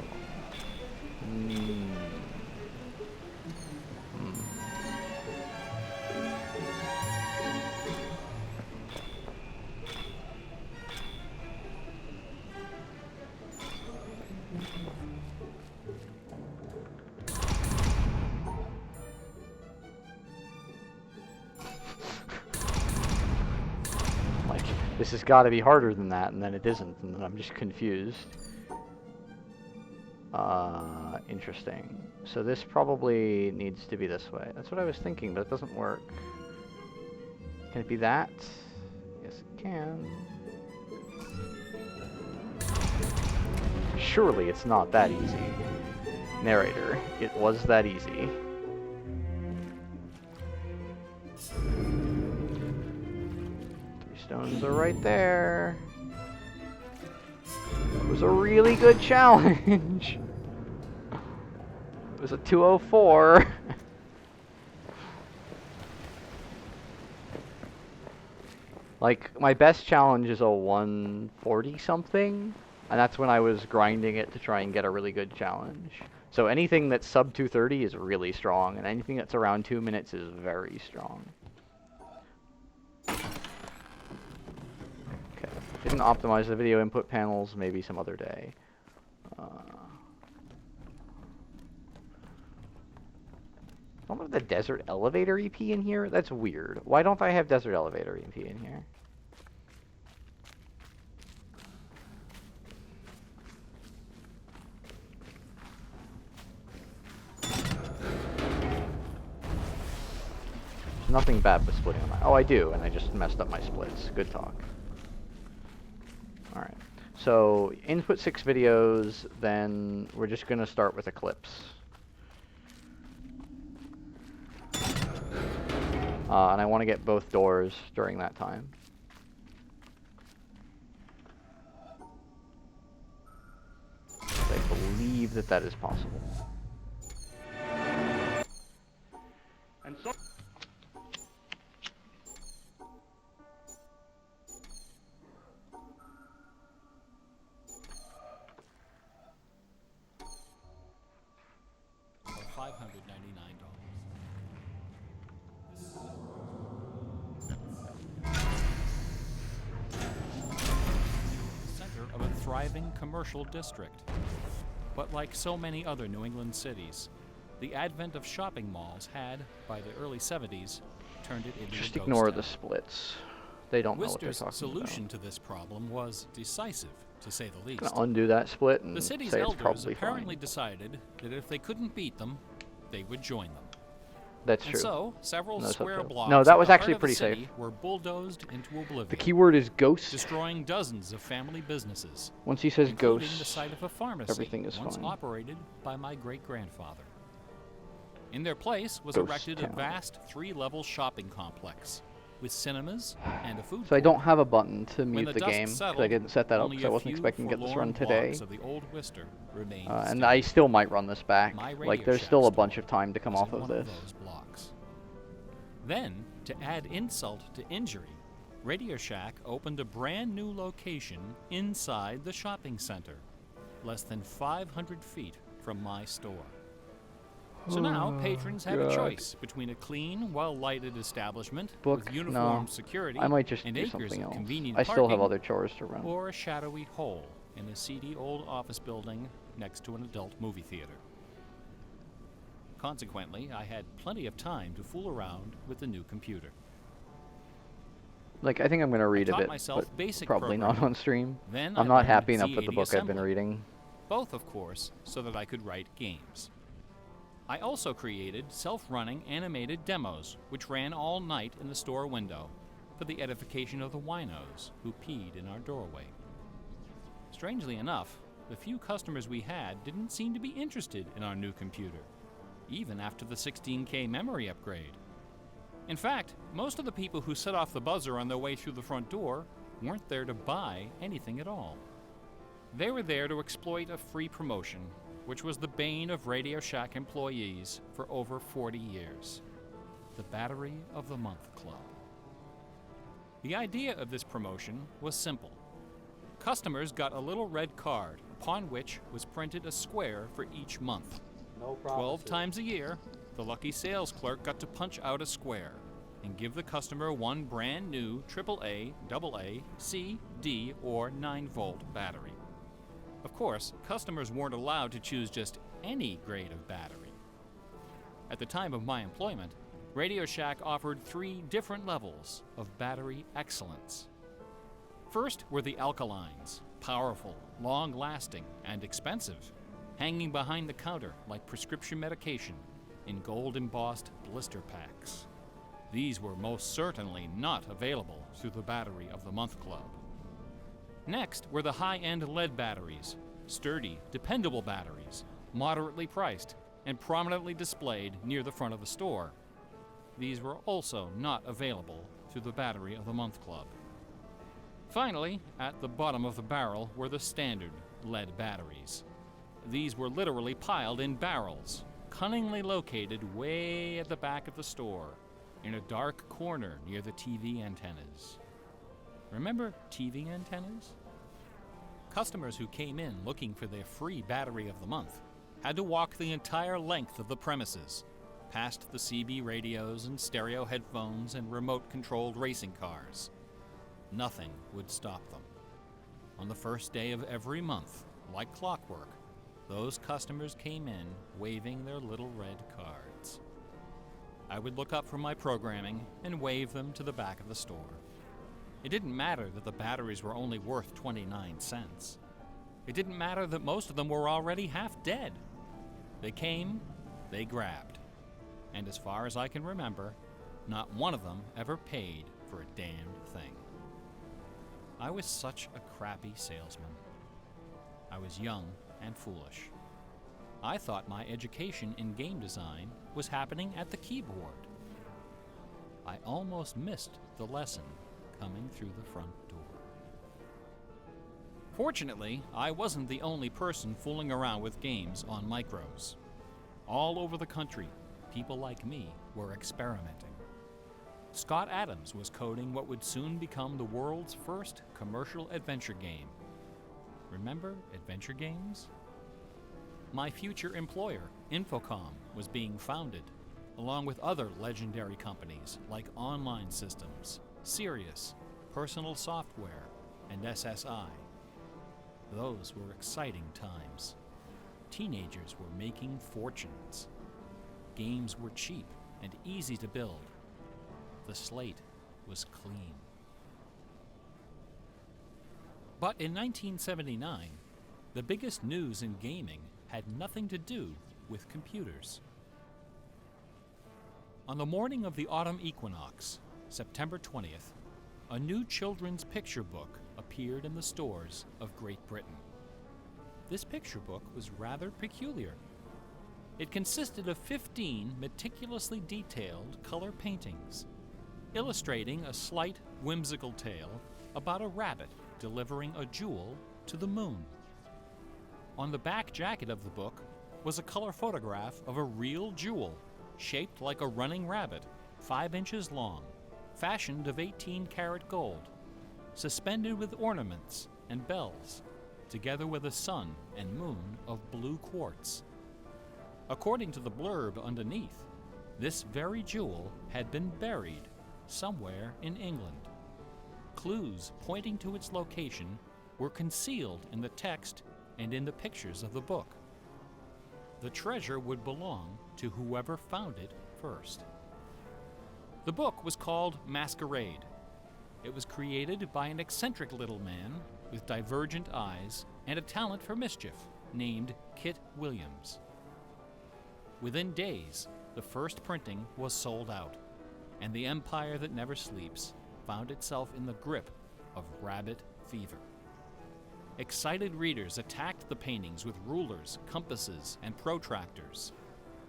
Like, this has got to be harder than that, and then it isn't, and then I'm just confused. Interesting. So this probably needs to be this way. That's what I was thinking, but it doesn't work. Can it be that? Yes, it can. Surely it's not that easy. Narrator, it was that easy. Three stones are right there. It was a really good challenge. It was a 204. Like, my best challenge is a 140 something, and that's when I was grinding it to try and get a really good challenge. So anything that's sub 230 is really strong, and anything that's around 2 minutes is very strong. Okay. Didn't optimize the video input panels, maybe some other day. I don't have the Desert Elevator EP in here? That's weird. Why don't I have Desert Elevator EP in here? There's nothing bad with splitting on that. Oh, I do, and I just messed up my splits. Good talk. Alright. So, input 6 videos, then we're just going to start with Eclipse. And I want to get both doors during that time. I believe that that is possible. And so thriving commercial district. But like so many other New England cities, the advent of shopping malls had, by the early 70s, turned it into just a ghost ignore town. the splits. They don't know what they're Worcester's talking solution about. to this problem was decisive, to say the least. I'm gonna undo that split and The city's say it's elders probably apparently fine. decided that if they couldn't beat them, they would join them. That's And true. so, several No, square okay. blocks No, that at was the actually heart of the pretty city safe. were bulldozed into oblivion, The keyword is ghost. destroying dozens of family businesses, Once he says including ghost, the site of a pharmacy everything is once fine. operated by my great-grandfather. In their place was Ghost erected town. a vast 3-level shopping complex with cinemas and a food So I court. don't have a button to When mute the the dust game because I settled, didn't set that up only because I a wasn't few expecting to get this forlorn run today. blocks of the old Worcester remained And standing. I still might run this back. My Like, Radio there's Shack still a store bunch of time to come was off in of one this. those blocks. Then, to add insult to injury, Radio Shack opened a brand new location inside the shopping center, less than 500 feet from my store. So now patrons have a choice between a clean, well-lighted establishment Book? with uniformed No. security I might just and do acres something of else. convenient I still have parking, other chores to run. or a shadowy hole in a seedy old office building next to an adult movie theater. Consequently, I had plenty of time to fool around with the new computer. Like, I think I'm going to read a taught bit, myself but basic probably not programming. on stream. Then I'm I not learned happy enough with the Z80 book I've been assembly. reading. Both, of course, so that I could write games. I also created self-running animated demos, which ran all night in the store window for the edification of the winos who peed in our doorway. Strangely enough, the few customers we had didn't seem to be interested in our new computer, even after the 16K memory upgrade. In fact, most of the people who set off the buzzer on their way through the front door weren't there to buy anything at all. They were there to exploit a free promotion, which was the bane of Radio Shack employees for over 40 years. The Battery of the Month Club. The idea of this promotion was simple. Customers got a little red card, upon which was printed a square for each month. No problem. 12 times a year, the lucky sales clerk got to punch out a square and give the customer one brand new AAA, AA, C, D, or 9-volt battery. Of course, customers weren't allowed to choose just any grade of battery. At the time of my employment, Radio Shack offered 3 different levels of battery excellence. First were the alkalines, powerful, long-lasting, and expensive, hanging behind the counter like prescription medication in gold-embossed blister packs. These were most certainly not available through the Battery of the Month Club. Next were the high-end lead batteries, sturdy, dependable batteries, moderately priced, and prominently displayed near the front of the store. These were also not available through the Battery of the Month Club. Finally, at the bottom of the barrel were the standard lead batteries. These were literally piled in barrels, cunningly located way at the back of the store, in a dark corner near the TV antennas. Remember TV antennas? Customers who came in looking for their free Battery of the Month had to walk the entire length of the premises, past the CB radios and stereo headphones and remote-controlled racing cars. Nothing would stop them. On the first day of every month, like clockwork, those customers came in waving their little red cards. I would look up from my programming and wave them to the back of the store. It didn't matter that the batteries were only worth 29 cents. It didn't matter that most of them were already half dead. They came, they grabbed. And as far as I can remember, not one of them ever paid for a damned thing. I was such a crappy salesman. I was young and foolish. I thought my education in game design was happening at the keyboard. I almost missed the lesson coming through the front door. Fortunately, I wasn't the only person fooling around with games on micros. All over the country, people like me were experimenting. Scott Adams was coding what would soon become the world's first commercial adventure game. Remember adventure games? My future employer, Infocom, was being founded, along with other legendary companies like Online Systems, Sirius, Personal Software, and SSI. Those were exciting times. Teenagers were making fortunes. Games were cheap and easy to build. The slate was clean. But in 1979, the biggest news in gaming had nothing to do with computers. On the morning of the autumn equinox, September 20th, a new children's picture book appeared in the stores of Great Britain. This picture book was rather peculiar. It consisted of 15 meticulously detailed color paintings, illustrating a slight, whimsical tale about a rabbit delivering a jewel to the moon. On the back jacket of the book was a color photograph of a real jewel, shaped like a running rabbit, 5 inches long, fashioned of 18-karat gold, suspended with ornaments and bells, together with a sun and moon of blue quartz. According to the blurb underneath, this very jewel had been buried somewhere in England. Clues pointing to its location were concealed in the text and in the pictures of the book. The treasure would belong to whoever found it first. The book was called Masquerade. It was created by an eccentric little man with divergent eyes and a talent for mischief named Kit Williams. Within days, the first printing was sold out, and the empire that never sleeps found itself in the grip of rabbit fever. Excited readers attacked the paintings with rulers, compasses, and protractors.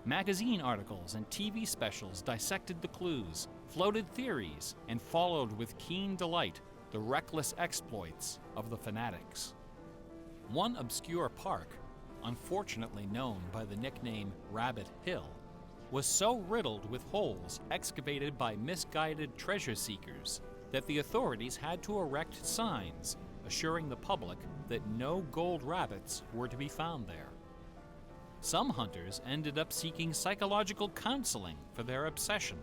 Magazine articles and TV specials dissected the clues, floated theories, and followed with keen delight the reckless exploits of the fanatics. One obscure park, unfortunately known by the nickname Rabbit Hill, was so riddled with holes excavated by misguided treasure seekers that the authorities had to erect signs assuring the public that no gold rabbits were to be found there. Some hunters ended up seeking psychological counseling for their obsession.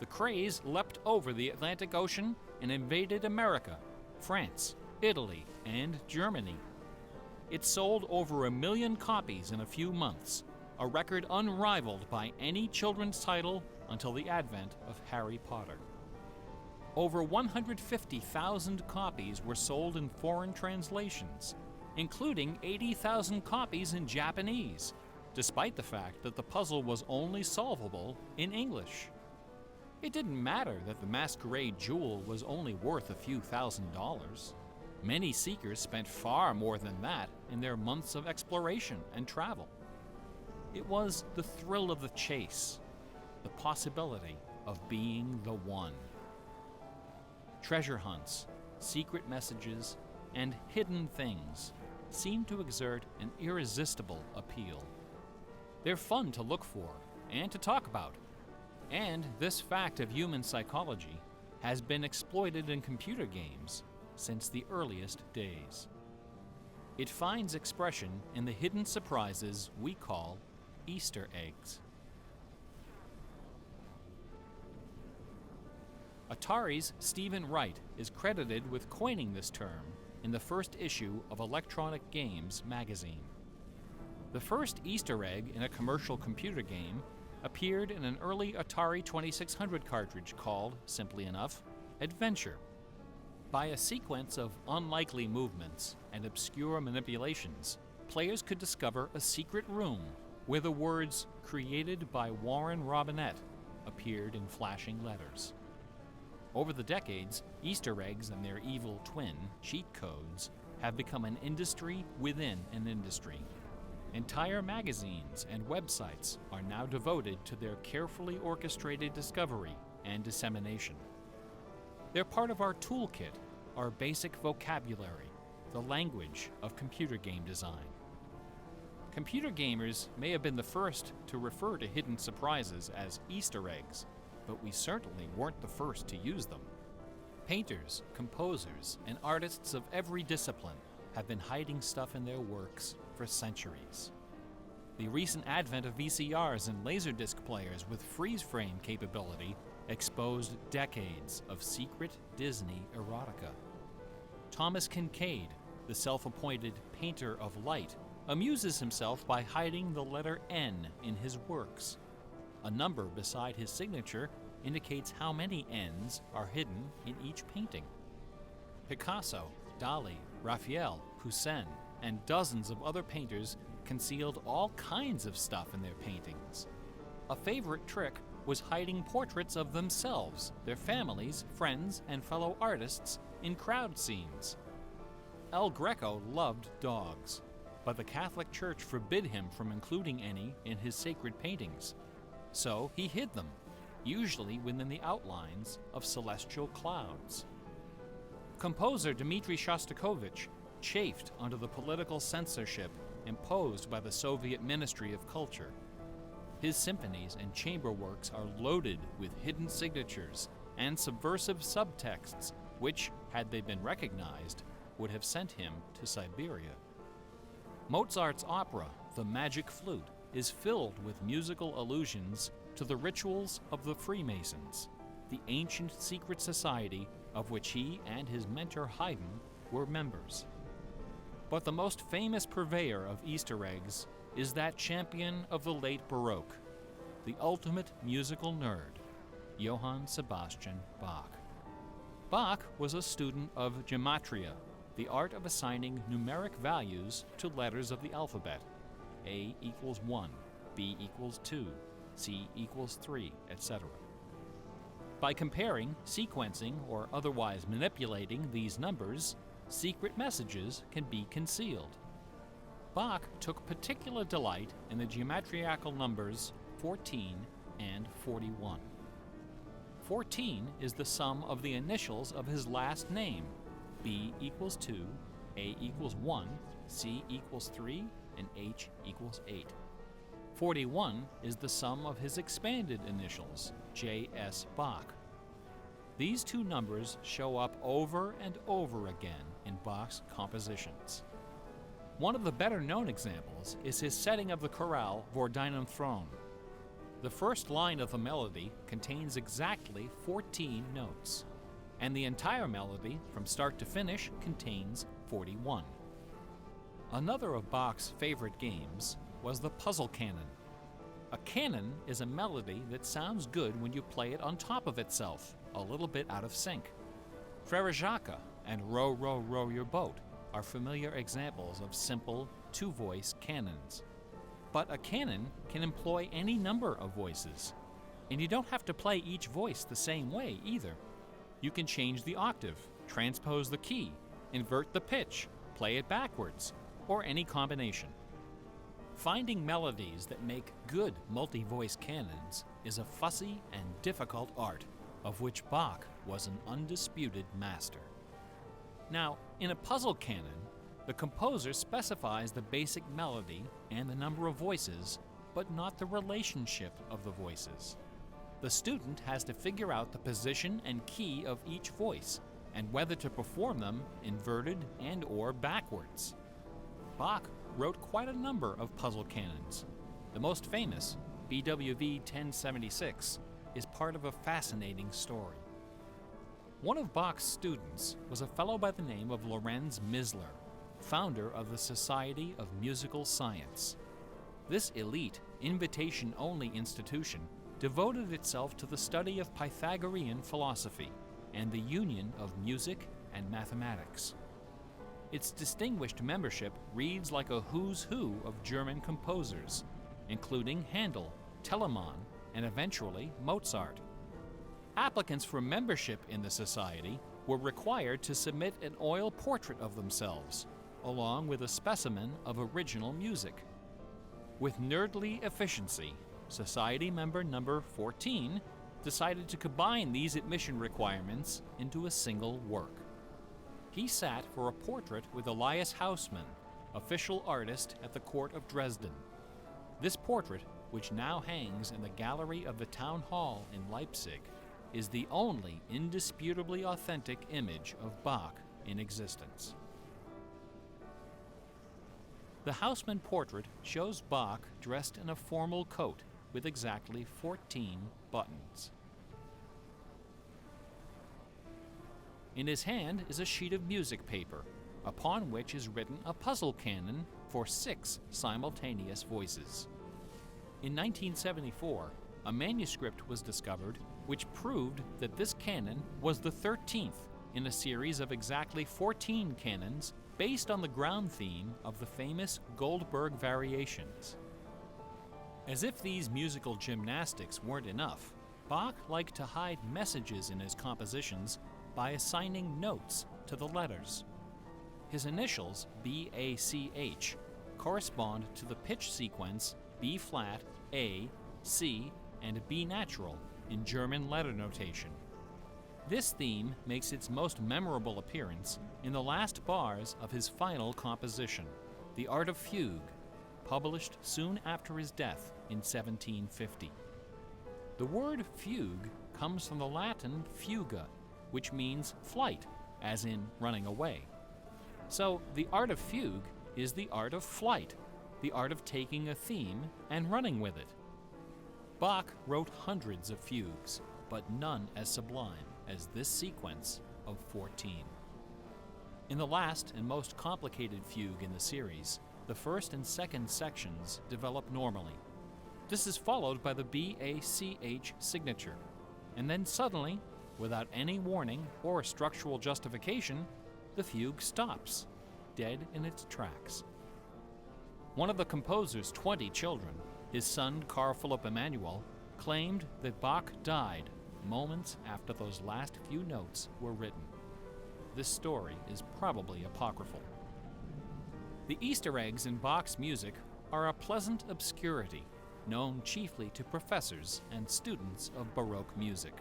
The craze leapt over the Atlantic Ocean and invaded America, France, Italy, and Germany. It sold over 1 million copies in a few months, a record unrivaled by any children's title until the advent of Harry Potter. Over 150,000 copies were sold in foreign translations, including 80,000 copies in Japanese, despite the fact that the puzzle was only solvable in English. It didn't matter that the masquerade jewel was only worth a few $1,000s. Many seekers spent far more than that in their months of exploration and travel. It was the thrill of the chase, the possibility of being the one. Treasure hunts, secret messages, and hidden things seem to exert an irresistible appeal. They're fun to look for and to talk about, and this fact of human psychology has been exploited in computer games since the earliest days. It finds expression in the hidden surprises we call Easter eggs. Atari's Stephen Wright is credited with coining this term in the first issue of Electronic Games magazine. The first Easter egg in a commercial computer game appeared in an early Atari 2600 cartridge called, simply enough, Adventure. By a sequence of unlikely movements and obscure manipulations, players could discover a secret room where the words "Created by Warren Robinette" appeared in flashing letters. Over the decades, Easter eggs and their evil twin, cheat codes, have become an industry within an industry. Entire magazines and websites are now devoted to their carefully orchestrated discovery and dissemination. They're part of our toolkit, our basic vocabulary, the language of computer game design. Computer gamers may have been the first to refer to hidden surprises as Easter eggs, but we certainly weren't the first to use them. Painters, composers, and artists of every discipline have been hiding stuff in their works for centuries. The recent advent of VCRs and Laserdisc players with freeze-frame capability exposed decades of secret Disney erotica. Thomas Kincaid, the self-appointed painter of light, amuses himself by hiding the letter N in his works. A number beside his signature indicates how many N's are hidden in each painting. Picasso, Dali, Raphael, Poussin, and dozens of other painters concealed all kinds of stuff in their paintings. A favorite trick was hiding portraits of themselves, their families, friends, and fellow artists in crowd scenes. El Greco loved dogs, but the Catholic Church forbid him from including any in his sacred paintings. So he hid them, usually within the outlines of celestial clouds. Composer Dmitri Shostakovich chafed under the political censorship imposed by the Soviet Ministry of Culture. His symphonies and chamber works are loaded with hidden signatures and subversive subtexts, which, had they been recognized, would have sent him to Siberia. Mozart's opera, The Magic Flute, is filled with musical allusions to the rituals of the Freemasons, the ancient secret society of which he and his mentor Haydn were members. But the most famous purveyor of Easter eggs is that champion of the late Baroque, the ultimate musical nerd, Johann Sebastian Bach. Bach was a student of gematria, the art of assigning numeric values to letters of the alphabet, A = 1, B equals 2, C equals 3, etc. By comparing, sequencing, or otherwise manipulating these numbers, secret messages can be concealed. Bach took particular delight in the geometrical numbers 14 and 41. 14 is the sum of the initials of his last name, B equals 2, A equals 1, C equals 3, and H equals 8. 41 is the sum of his expanded initials, J.S. Bach. These two numbers show up over and over again in Bach's compositions. One of the better-known examples is his setting of the chorale Vor deinem Thron. The first line of the melody contains exactly 14 notes, and the entire melody, from start to finish, contains 41. Another of Bach's favorite games was the puzzle canon. A canon is a melody that sounds good when you play it on top of itself, a little bit out of sync. Frere Jacques and Row, Row, Row Your Boat are familiar examples of simple, two-voice canons. But a canon can employ any number of voices, and you don't have to play each voice the same way either. You can change the octave, transpose the key, invert the pitch, play it backwards, or any combination. Finding melodies that make good multi-voice canons is a fussy and difficult art, of which Bach was an undisputed master. Now, in a puzzle canon, the composer specifies the basic melody and the number of voices, but not the relationship of the voices. The student has to figure out the position and key of each voice, and whether to perform them inverted and/or backwards. Bach wrote quite a number of puzzle canons. The most famous, BWV 1076, is part of a fascinating story. One of Bach's students was a fellow by the name of Lorenz Misler, founder of the Society of Musical Science. This elite, invitation-only institution devoted itself to the study of Pythagorean philosophy and the union of music and mathematics. Its distinguished membership reads like a who's who of German composers, including Handel, Telemann, and eventually Mozart. Applicants for membership in the society were required to submit an oil portrait of themselves, along with a specimen of original music. With nerdly efficiency, Society member number 14 decided to combine these admission requirements into a single work. He sat for a portrait with Elias Hausmann, official artist at the court of Dresden. This portrait, which now hangs in the gallery of the town hall in Leipzig, is the only indisputably authentic image of Bach in existence. The Hausmann portrait shows Bach dressed in a formal coat with exactly 14 buttons. In his hand is a sheet of music paper, upon which is written a puzzle canon for 6 simultaneous voices. In 1974, a manuscript was discovered which proved that this canon was the 13th in a series of exactly 14 canons based on the ground theme of the famous Goldberg variations. As if these musical gymnastics weren't enough, Bach liked to hide messages in his compositions by assigning notes to the letters. His initials, B-A-C-H, correspond to the pitch sequence B flat, A, C, and B natural in German letter notation. This theme makes its most memorable appearance in the last bars of his final composition, The Art of Fugue, published soon after his death in 1750. The word fugue comes from the Latin fuga, which means flight, as in running away. So the art of fugue is the art of flight, the art of taking a theme and running with it. Bach wrote hundreds of fugues, but none as sublime as this sequence of 14. In the last and most complicated fugue in the series, the first and second sections develop normally. This is followed by the B-A-C-H signature, and then suddenly, without any warning or structural justification, the fugue stops, dead in its tracks. One of the composer's 20 children, His son, Carl Philipp Emanuel, claimed that Bach died moments after those last few notes were written. This story is probably apocryphal. The Easter eggs in Bach's music are a pleasant obscurity, known chiefly to professors and students of Baroque music.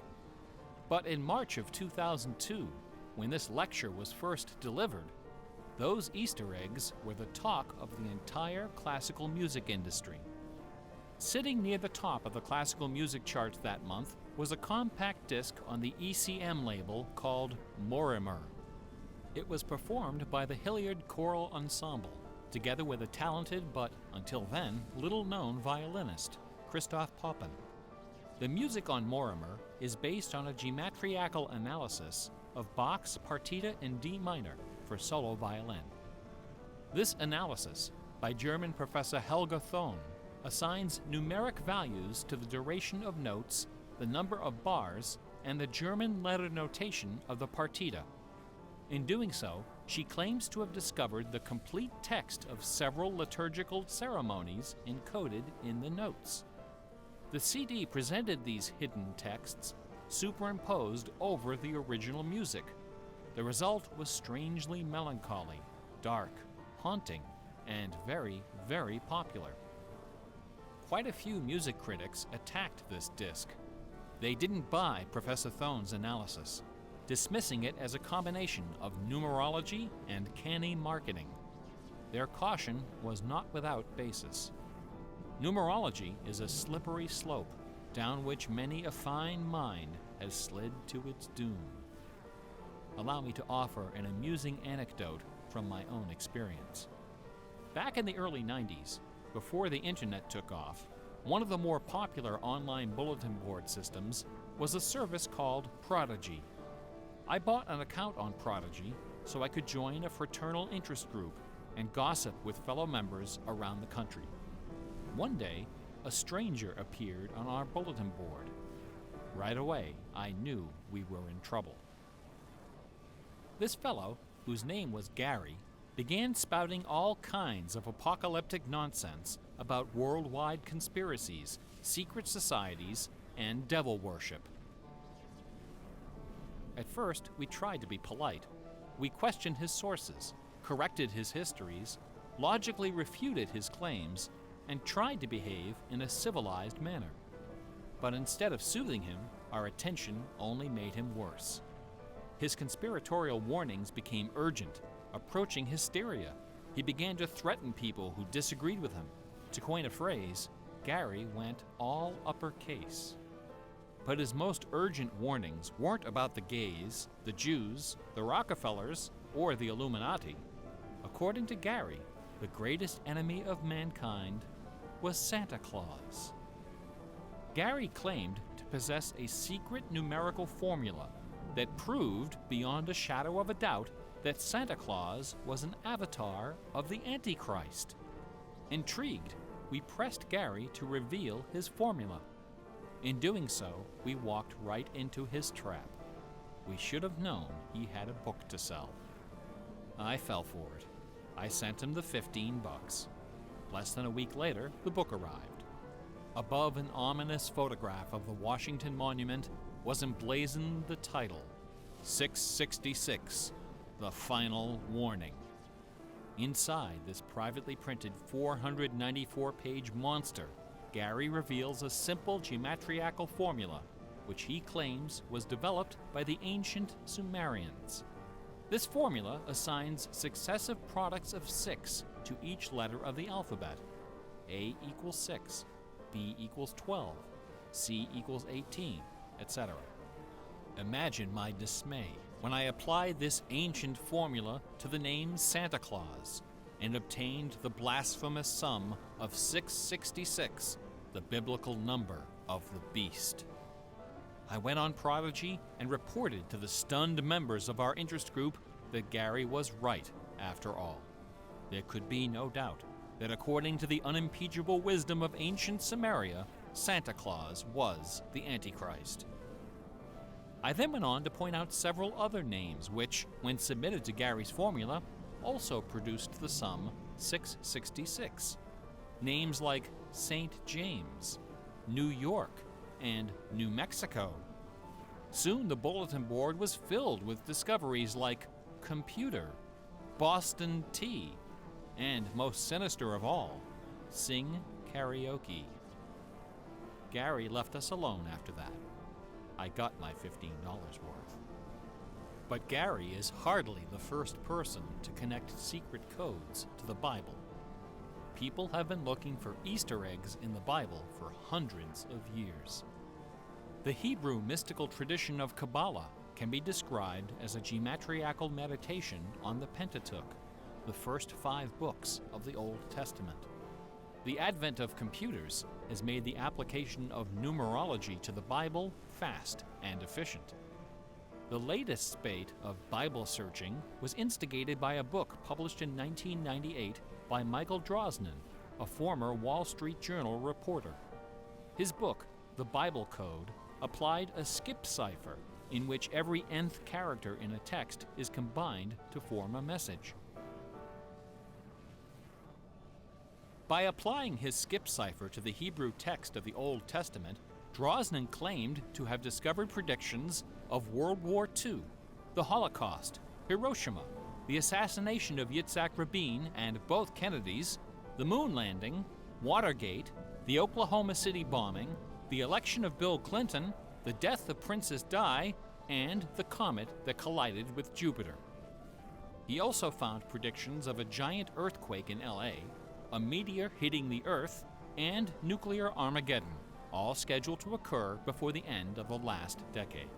But in March of 2002, when this lecture was first delivered, those Easter eggs were the talk of the entire classical music industry. Sitting near the top of the classical music charts that month was a compact disc on the ECM label called Mortimer. It was performed by the Hilliard Choral Ensemble, together with a talented but, until then, little-known violinist, Christoph Poppen. The music on Mortimer is based on a geometrical analysis of Bach's Partita in D minor for solo violin. This analysis, by German professor Helga Thon, assigns numeric values to the duration of notes, the number of bars, and the German letter notation of the partita. In doing so, she claims to have discovered the complete text of several liturgical ceremonies encoded in the notes. The CD presented these hidden texts superimposed over the original music. The result was strangely melancholy, dark, haunting, and very, very popular. Quite a few music critics attacked this disc. They didn't buy Professor Thon's analysis, dismissing it as a combination of numerology and canny marketing. Their caution was not without basis. Numerology is a slippery slope down which many a fine mind has slid to its doom. Allow me to offer an amusing anecdote from my own experience. Back in the early 90s, before the internet took off, one of the more popular online bulletin board systems was a service called Prodigy. I bought an account on Prodigy so I could join a fraternal interest group and gossip with fellow members around the country. One day, a stranger appeared on our bulletin board. Right away, I knew we were in trouble. This fellow, whose name was Gary, began spouting all kinds of apocalyptic nonsense about worldwide conspiracies, secret societies, and devil worship. At first, we tried to be polite. We questioned his sources, corrected his histories, logically refuted his claims, and tried to behave in a civilized manner. But instead of soothing him, our attention only made him worse. His conspiratorial warnings became urgent, approaching hysteria. He began to threaten people who disagreed with him. To coin a phrase, Gary went all uppercase. But his most urgent warnings weren't about the gays, the Jews, the Rockefellers, or the Illuminati. According to Gary, the greatest enemy of mankind was Santa Claus. Gary claimed to possess a secret numerical formula that proved beyond a shadow of a doubt that Santa Claus was an avatar of the Antichrist. Intrigued, we pressed Gary to reveal his formula. In doing so, we walked right into his trap. We should have known he had a book to sell. I fell for it. I sent him the $15. Less than a week later, the book arrived. Above an ominous photograph of the Washington Monument was emblazoned the title, 666, The Final Warning. Inside this privately printed 494-page monster, Gary reveals a simple geometrical formula, which he claims was developed by the ancient Sumerians. This formula assigns successive products of 6 to each letter of the alphabet. A equals 6, B equals 12, C equals 18, etc. Imagine my dismay when I applied this ancient formula to the name Santa Claus and obtained the blasphemous sum of 666, the biblical number of the beast. I went on Prodigy and reported to the stunned members of our interest group that Gary was right after all. There could be no doubt that according to the unimpeachable wisdom of ancient Samaria, Santa Claus was the Antichrist. I then went on to point out several other names which, when submitted to Gary's formula, also produced the sum 666. Names like St. James, New York, and New Mexico. Soon the bulletin board was filled with discoveries like computer, Boston tea, and most sinister of all, sing karaoke. Gary left us alone after that. I got my $15 worth. But Gary is hardly the first person to connect secret codes to the Bible. People have been looking for Easter eggs in the Bible for hundreds of years. The Hebrew mystical tradition of Kabbalah can be described as a geometriacal meditation on the Pentateuch, the first 5 books of the Old Testament. The advent of computers has made the application of numerology to the Bible fast and efficient. The latest spate of Bible searching was instigated by a book published in 1998 by Michael Drosnin, a former Wall Street Journal reporter. His book, The Bible Code, applied a skip cipher in which every nth character in a text is combined to form a message. By applying his skip cipher to the Hebrew text of the Old Testament, Drosnin claimed to have discovered predictions of World War II, the Holocaust, Hiroshima, the assassination of Yitzhak Rabin and both Kennedys, the moon landing, Watergate, the Oklahoma City bombing, the election of Bill Clinton, the death of Princess Di, and the comet that collided with Jupiter. He also found predictions of a giant earthquake in LA, a meteor hitting the Earth, and nuclear Armageddon, all scheduled to occur before the end of the last decade.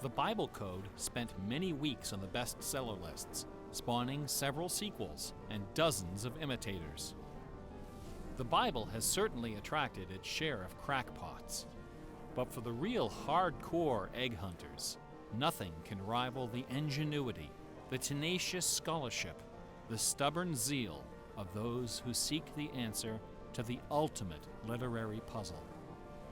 The Bible Code spent many weeks on the bestseller lists, spawning several sequels and dozens of imitators. The Bible has certainly attracted its share of crackpots, but for the real hardcore egg hunters, nothing can rival the ingenuity, the tenacious scholarship, the stubborn zeal of those who seek the answer to the ultimate literary puzzle,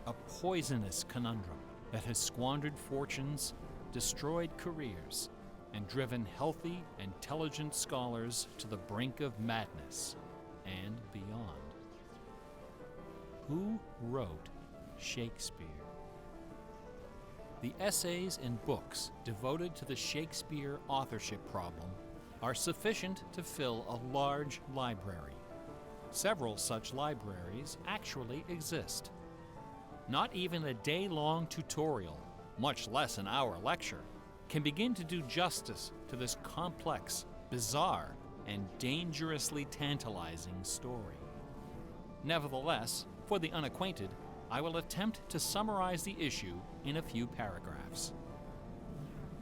a poisonous conundrum that has squandered fortunes, destroyed careers, and driven healthy, intelligent scholars to the brink of madness and beyond. Who wrote Shakespeare? The essays and books devoted to the Shakespeare authorship problem are sufficient to fill a large library. Several such libraries actually exist. Not even a day-long tutorial, much less an hour lecture, can begin to do justice to this complex, bizarre, and dangerously tantalizing story. Nevertheless, for the unacquainted, I will attempt to summarize the issue in a few paragraphs.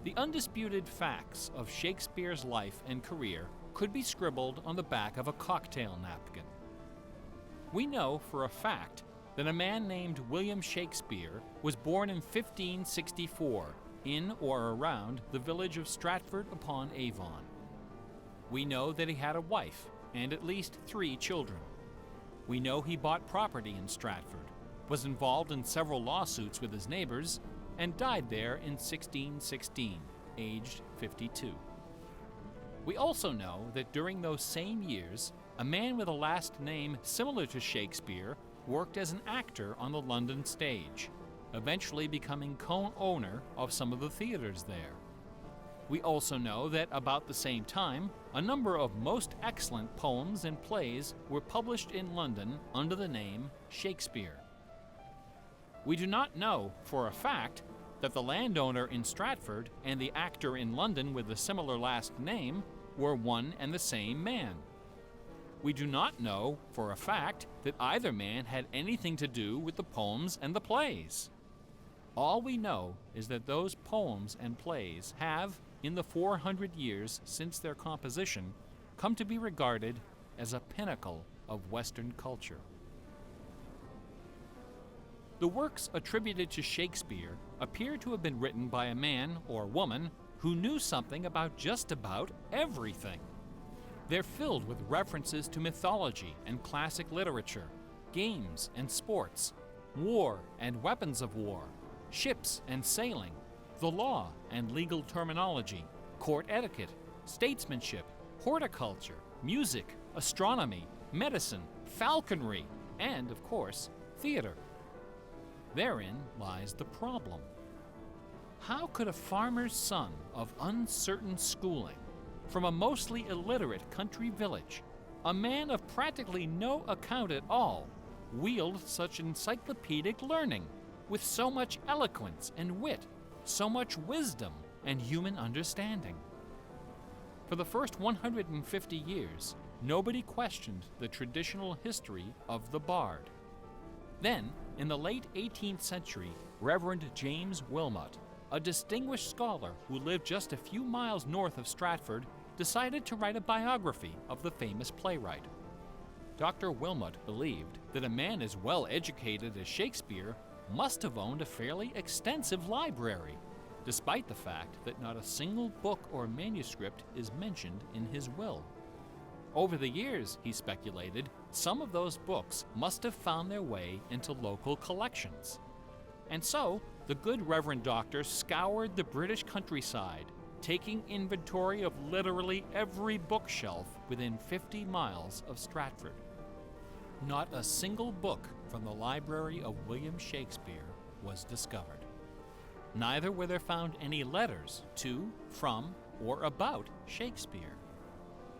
The undisputed facts of Shakespeare's life and career could be scribbled on the back of a cocktail napkin. We know for a fact that a man named William Shakespeare was born in 1564 in or around the village of Stratford-upon-Avon. We know that he had a wife and at least 3 children. We know he bought property in Stratford, was involved in several lawsuits with his neighbors, and died there in 1616, aged 52. We also know that during those same years, a man with a last name similar to Shakespeare worked as an actor on the London stage, eventually becoming co-owner of some of the theaters there. We also know that about the same time, a number of most excellent poems and plays were published in London under the name Shakespeare. We do not know for a fact that the landowner in Stratford and the actor in London with a similar last name were one and the same man. We do not know for a fact that either man had anything to do with the poems and the plays. All we know is that those poems and plays have, in the 400 years since their composition, come to be regarded as a pinnacle of Western culture. The works attributed to Shakespeare appear to have been written by a man or woman who knew something about just about everything. They're filled with references to mythology and classic literature, games and sports, war and weapons of war, ships and sailing, the law and legal terminology, court etiquette, statesmanship, horticulture, music, astronomy, medicine, falconry, and, of course, theater. Therein lies the problem. How could a farmer's son of uncertain schooling, from a mostly illiterate country village, a man of practically no account at all, wield such encyclopedic learning, with so much eloquence and wit, so much wisdom and human understanding? For the first 150 years, nobody questioned the traditional history of the bard. Then, in the late 18th century, Reverend James Wilmot, a distinguished scholar who lived just a few miles north of Stratford, decided to write a biography of the famous playwright. Dr. Wilmot believed that a man as well educated as Shakespeare must have owned a fairly extensive library, despite the fact that not a single book or manuscript is mentioned in his will. Over the years, he speculated, some of those books must have found their way into local collections. And so, the good Reverend Doctor scoured the British countryside, taking inventory of literally every bookshelf within 50 miles of Stratford. Not a single book from the library of William Shakespeare was discovered. Neither were there found any letters to, from, or about Shakespeare.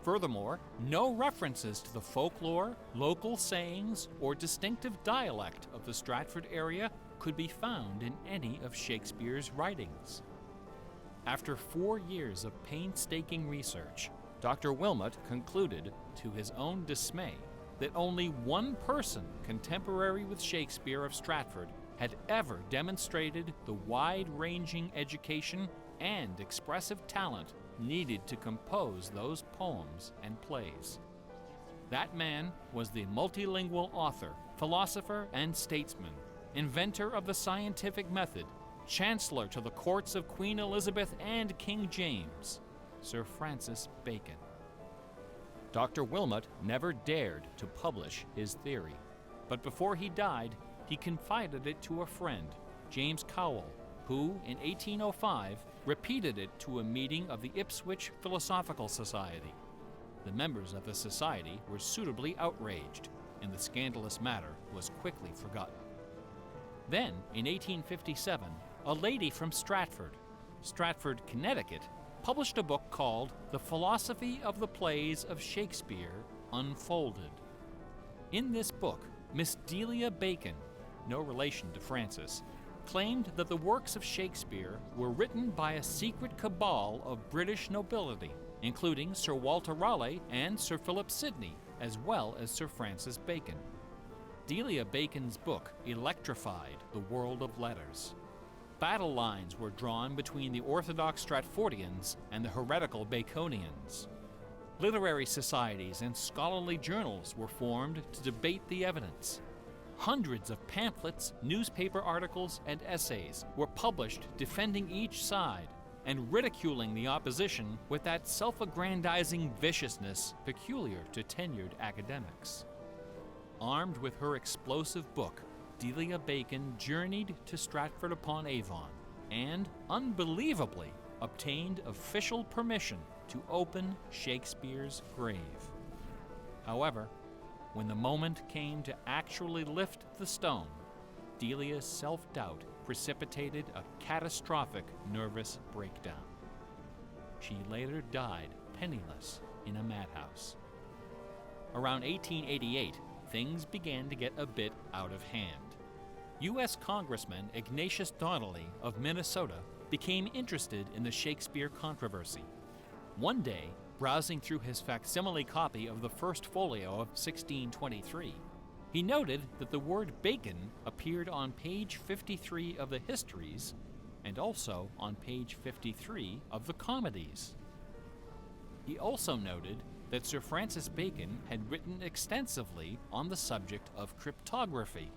Furthermore, no references to the folklore, local sayings, or distinctive dialect of the Stratford area could be found in any of Shakespeare's writings. After 4 years of painstaking research, Dr. Wilmot concluded, to his own dismay, that only one person contemporary with Shakespeare of Stratford had ever demonstrated the wide-ranging education and expressive talent needed to compose those poems and plays. That man was the multilingual author, philosopher, and statesman, inventor of the scientific method, chancellor to the courts of Queen Elizabeth and King James, Sir Francis Bacon. Dr. Wilmot never dared to publish his theory, but before he died, he confided it to a friend, James Cowell, who, in 1805, repeated it to a meeting of the Ipswich Philosophical Society. The members of the society were suitably outraged, and the scandalous matter was quickly forgotten. Then, in 1857, a lady from Stratford, Connecticut, published a book called The Philosophy of the Plays of Shakespeare Unfolded. In this book, Miss Delia Bacon, no relation to Francis, claimed that the works of Shakespeare were written by a secret cabal of British nobility, including Sir Walter Raleigh and Sir Philip Sidney, as well as Sir Francis Bacon. Delia Bacon's book electrified the world of letters. Battle lines were drawn between the orthodox Stratfordians and the heretical Baconians. Literary societies and scholarly journals were formed to debate the evidence. Hundreds of pamphlets, newspaper articles, and essays were published defending each side and ridiculing the opposition with that self-aggrandizing viciousness peculiar to tenured academics. Armed with her explosive book, Delia Bacon journeyed to Stratford-upon-Avon and, unbelievably, obtained official permission to open Shakespeare's grave. However, when the moment came to actually lift the stone, Delia's self-doubt precipitated a catastrophic nervous breakdown. She later died penniless in a madhouse. Around 1888, things began to get a bit out of hand. U.S. Congressman Ignatius Donnelly of Minnesota became interested in the Shakespeare controversy. One day, browsing through his facsimile copy of the First Folio of 1623, he noted that the word bacon appeared on page 53 of the Histories and also on page 53 of the Comedies. He also noted that Sir Francis Bacon had written extensively on the subject of cryptography.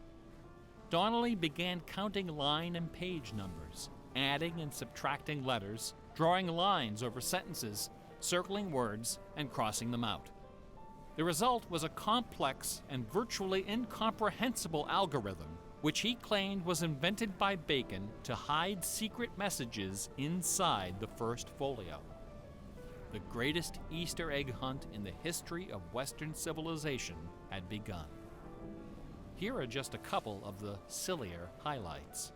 Donnelly began counting line and page numbers, adding and subtracting letters, drawing lines over sentences, circling words, and crossing them out. The result was a complex and virtually incomprehensible algorithm, which he claimed was invented by Bacon to hide secret messages inside the First Folio. The greatest Easter egg hunt in the history of Western civilization had begun. Here are just a couple of the sillier highlights.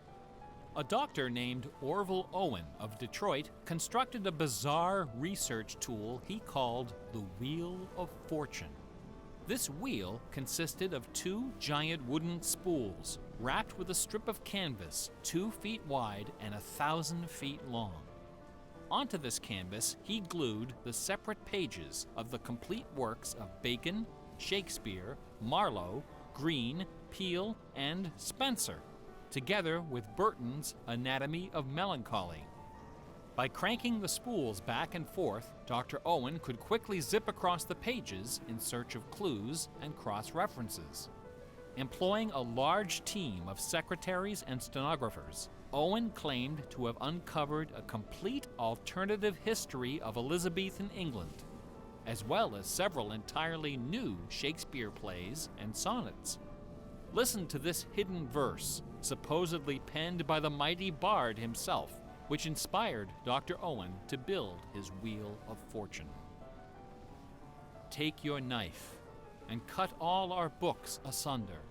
A doctor named Orville Owen of Detroit constructed a bizarre research tool he called the Wheel of Fortune. This wheel consisted of two giant wooden spools wrapped with a strip of canvas 2 feet wide and 1,000 feet long. Onto this canvas, he glued the separate pages of the complete works of Bacon, Shakespeare, Marlowe, Greene, Peele, and Spenser, together with Burton's Anatomy of Melancholy. By cranking the spools back and forth, Dr. Owen could quickly zip across the pages in search of clues and cross-references. Employing a large team of secretaries and stenographers, Owen claimed to have uncovered a complete alternative history of Elizabethan England, as well as several entirely new Shakespeare plays and sonnets. Listen to this hidden verse, supposedly penned by the mighty bard himself, which inspired Dr. Owen to build his Wheel of Fortune. Take your knife and cut all our books asunder,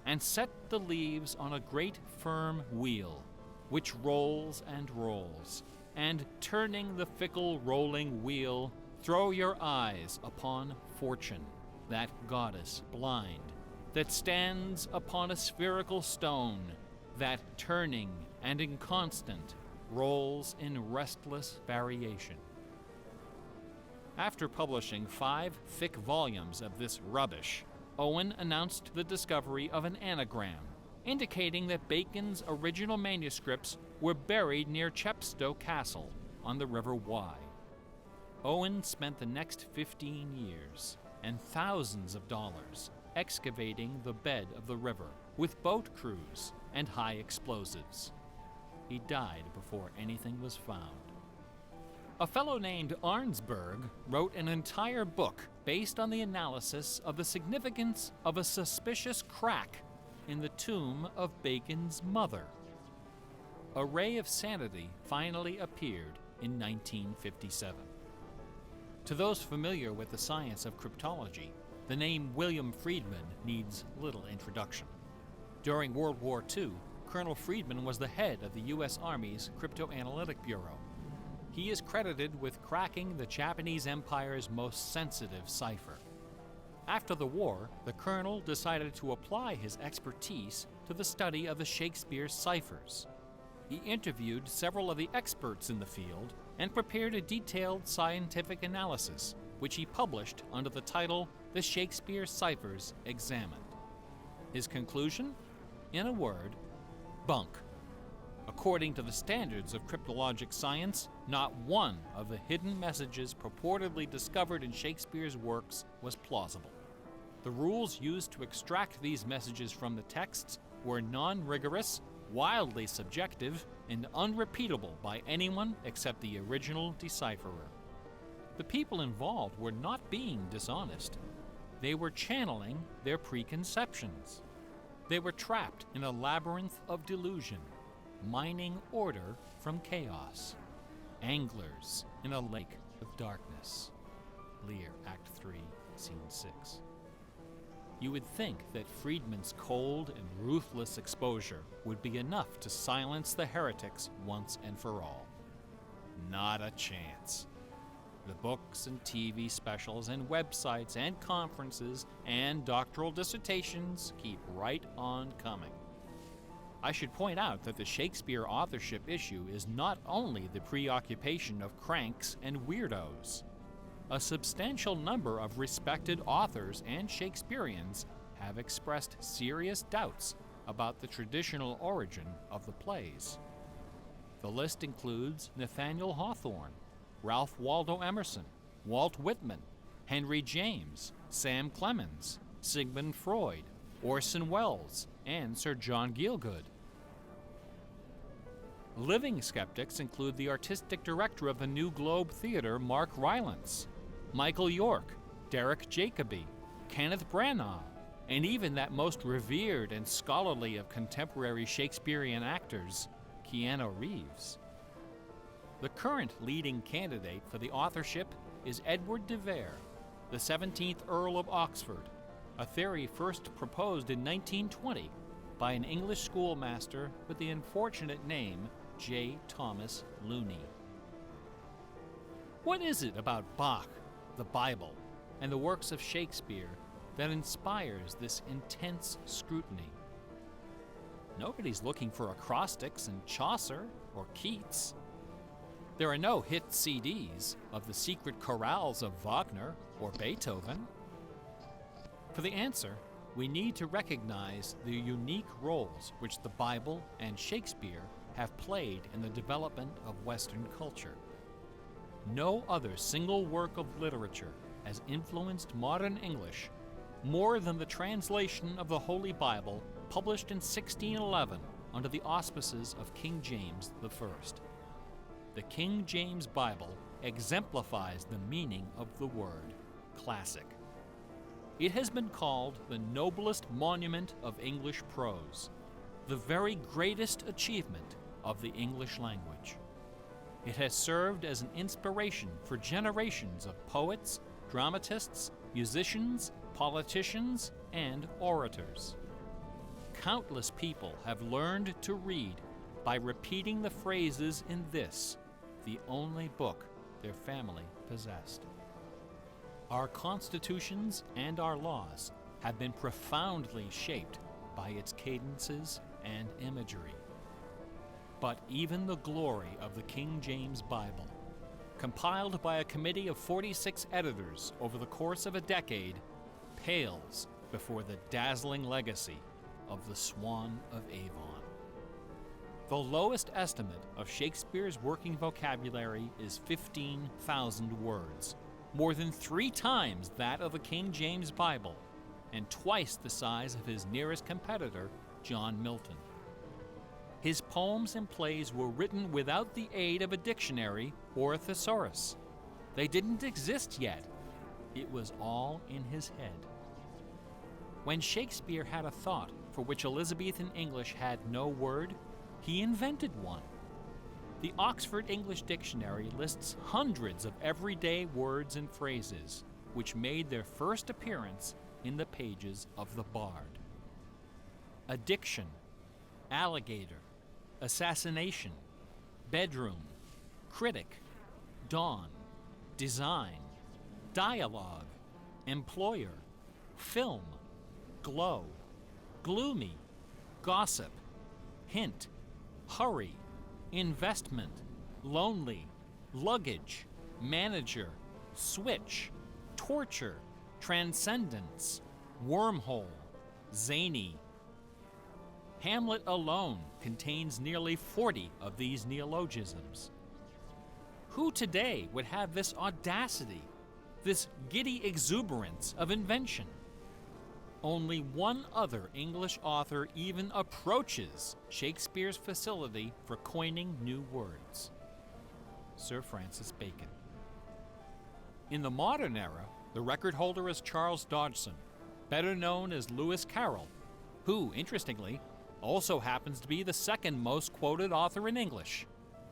and set the leaves on a great firm wheel, which rolls and rolls, and turning the fickle rolling wheel, throw your eyes upon Fortune, that goddess blind, that stands upon a spherical stone, that turning and inconstant rolls in restless variation. After publishing 5 thick volumes of this rubbish, Owen announced the discovery of an anagram, indicating that Bacon's original manuscripts were buried near Chepstow Castle on the River Wye. Owen spent the next 15 years and thousands of dollars excavating the bed of the river with boat crews and high explosives. He died before anything was found. A fellow named Arnsberg wrote an entire book based on the analysis of the significance of a suspicious crack in the tomb of Bacon's mother. A Ray of Sanity finally appeared in 1957. To those familiar with the science of cryptology, the name William Friedman needs little introduction. During World War II, Colonel Friedman was the head of the U.S. Army's Cryptoanalytic Bureau. He is credited with cracking the Japanese Empire's most sensitive cipher. After the war, the colonel decided to apply his expertise to the study of the Shakespeare ciphers. He interviewed several of the experts in the field and prepared a detailed scientific analysis, which he published under the title The Shakespeare Ciphers Examined. His conclusion? In a word, bunk. According to the standards of cryptologic science, not one of the hidden messages purportedly discovered in Shakespeare's works was plausible. The rules used to extract these messages from the texts were non-rigorous, wildly subjective, and unrepeatable by anyone except the original decipherer. The people involved were not being dishonest. They were channeling their preconceptions. They were trapped in a labyrinth of delusion, mining order from chaos. Anglers in a lake of darkness. Lear, Act 3, Scene 6. You would think that Friedman's cold and ruthless exposure would be enough to silence the heretics once and for all. Not a chance. The books and TV specials and websites and conferences and doctoral dissertations keep right on coming. I should point out that the Shakespeare authorship issue is not only the preoccupation of cranks and weirdos. A substantial number of respected authors and Shakespeareans have expressed serious doubts about the traditional origin of the plays. The list includes Nathaniel Hawthorne, Ralph Waldo Emerson, Walt Whitman, Henry James, Sam Clemens, Sigmund Freud, Orson Welles, and Sir John Gielgud. Living skeptics include the artistic director of the New Globe Theatre, Mark Rylance, Michael York, Derek Jacobi, Kenneth Branagh, and even that most revered and scholarly of contemporary Shakespearean actors, Keanu Reeves. The current leading candidate for the authorship is Edward de Vere, the 17th Earl of Oxford, a theory first proposed in 1920 by an English schoolmaster with the unfortunate name J. Thomas Looney. What is it about Bach, the Bible, and the works of Shakespeare that inspires this intense scrutiny? Nobody's looking for acrostics in Chaucer or Keats. There are no hit CDs of the secret chorales of Wagner or Beethoven. For the answer, we need to recognize the unique roles which the Bible and Shakespeare have played in the development of Western culture. No other single work of literature has influenced modern English more than the translation of the Holy Bible published in 1611 under the auspices of King James I. The King James Bible exemplifies the meaning of the word classic. It has been called the noblest monument of English prose, the very greatest achievement of the English language. It has served as an inspiration for generations of poets, dramatists, musicians, politicians, and orators. Countless people have learned to read by repeating the phrases in this, the only book their family possessed. Our constitutions and our laws have been profoundly shaped by its cadences and imagery. But even the glory of the King James Bible, compiled by a committee of 46 editors over the course of a decade, pales before the dazzling legacy of the Swan of Avon. The lowest estimate of Shakespeare's working vocabulary is 15,000 words, more than 3 times that of the King James Bible, and twice the size of his nearest competitor, John Milton. His poems and plays were written without the aid of a dictionary or a thesaurus. They didn't exist yet. It was all in his head. When Shakespeare had a thought for which Elizabethan English had no word, he invented one. The Oxford English Dictionary lists hundreds of everyday words and phrases which made their first appearance in the pages of the Bard. Addiction, alligator, assassination, bedroom, critic, dawn, design, dialogue, employer, film, glow, gloomy, gossip, hint, hurry, investment, lonely, luggage, manager, switch, torture, transcendence, wormhole, zany. Hamlet alone contains nearly 40 of these neologisms. Who today would have this audacity, this giddy exuberance of invention? Only one other English author even approaches Shakespeare's facility for coining new words: Sir Francis Bacon. In the modern era, the record holder is Charles Dodgson, better known as Lewis Carroll, who, interestingly, also happens to be the second most quoted author in English,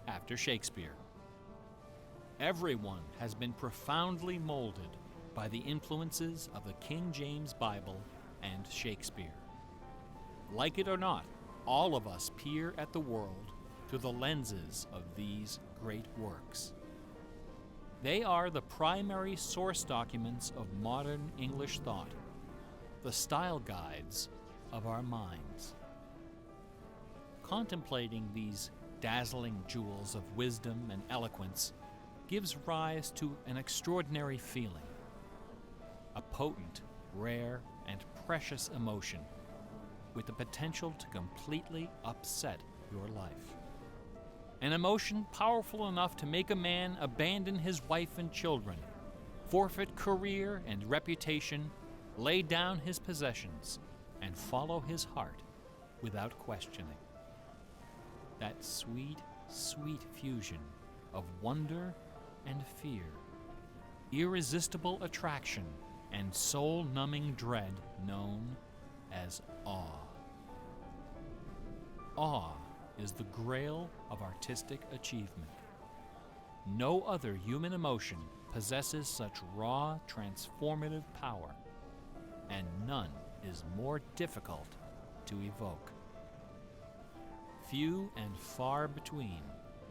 after Shakespeare. Everyone has been profoundly molded by the influences of the King James Bible and Shakespeare. Like it or not, all of us peer at the world through the lenses of these great works. They are the primary source documents of modern English thought, the style guides of our minds. Contemplating these dazzling jewels of wisdom and eloquence gives rise to an extraordinary feeling, a potent, rare, and precious emotion with the potential to completely upset your life. An emotion powerful enough to make a man abandon his wife and children, forfeit career and reputation, lay down his possessions, and follow his heart without questioning. That sweet, sweet fusion of wonder and fear, irresistible attraction, and soul-numbing dread known as awe. Awe is the grail of artistic achievement. No other human emotion possesses such raw, transformative power. and none is more difficult to evoke. Few and far between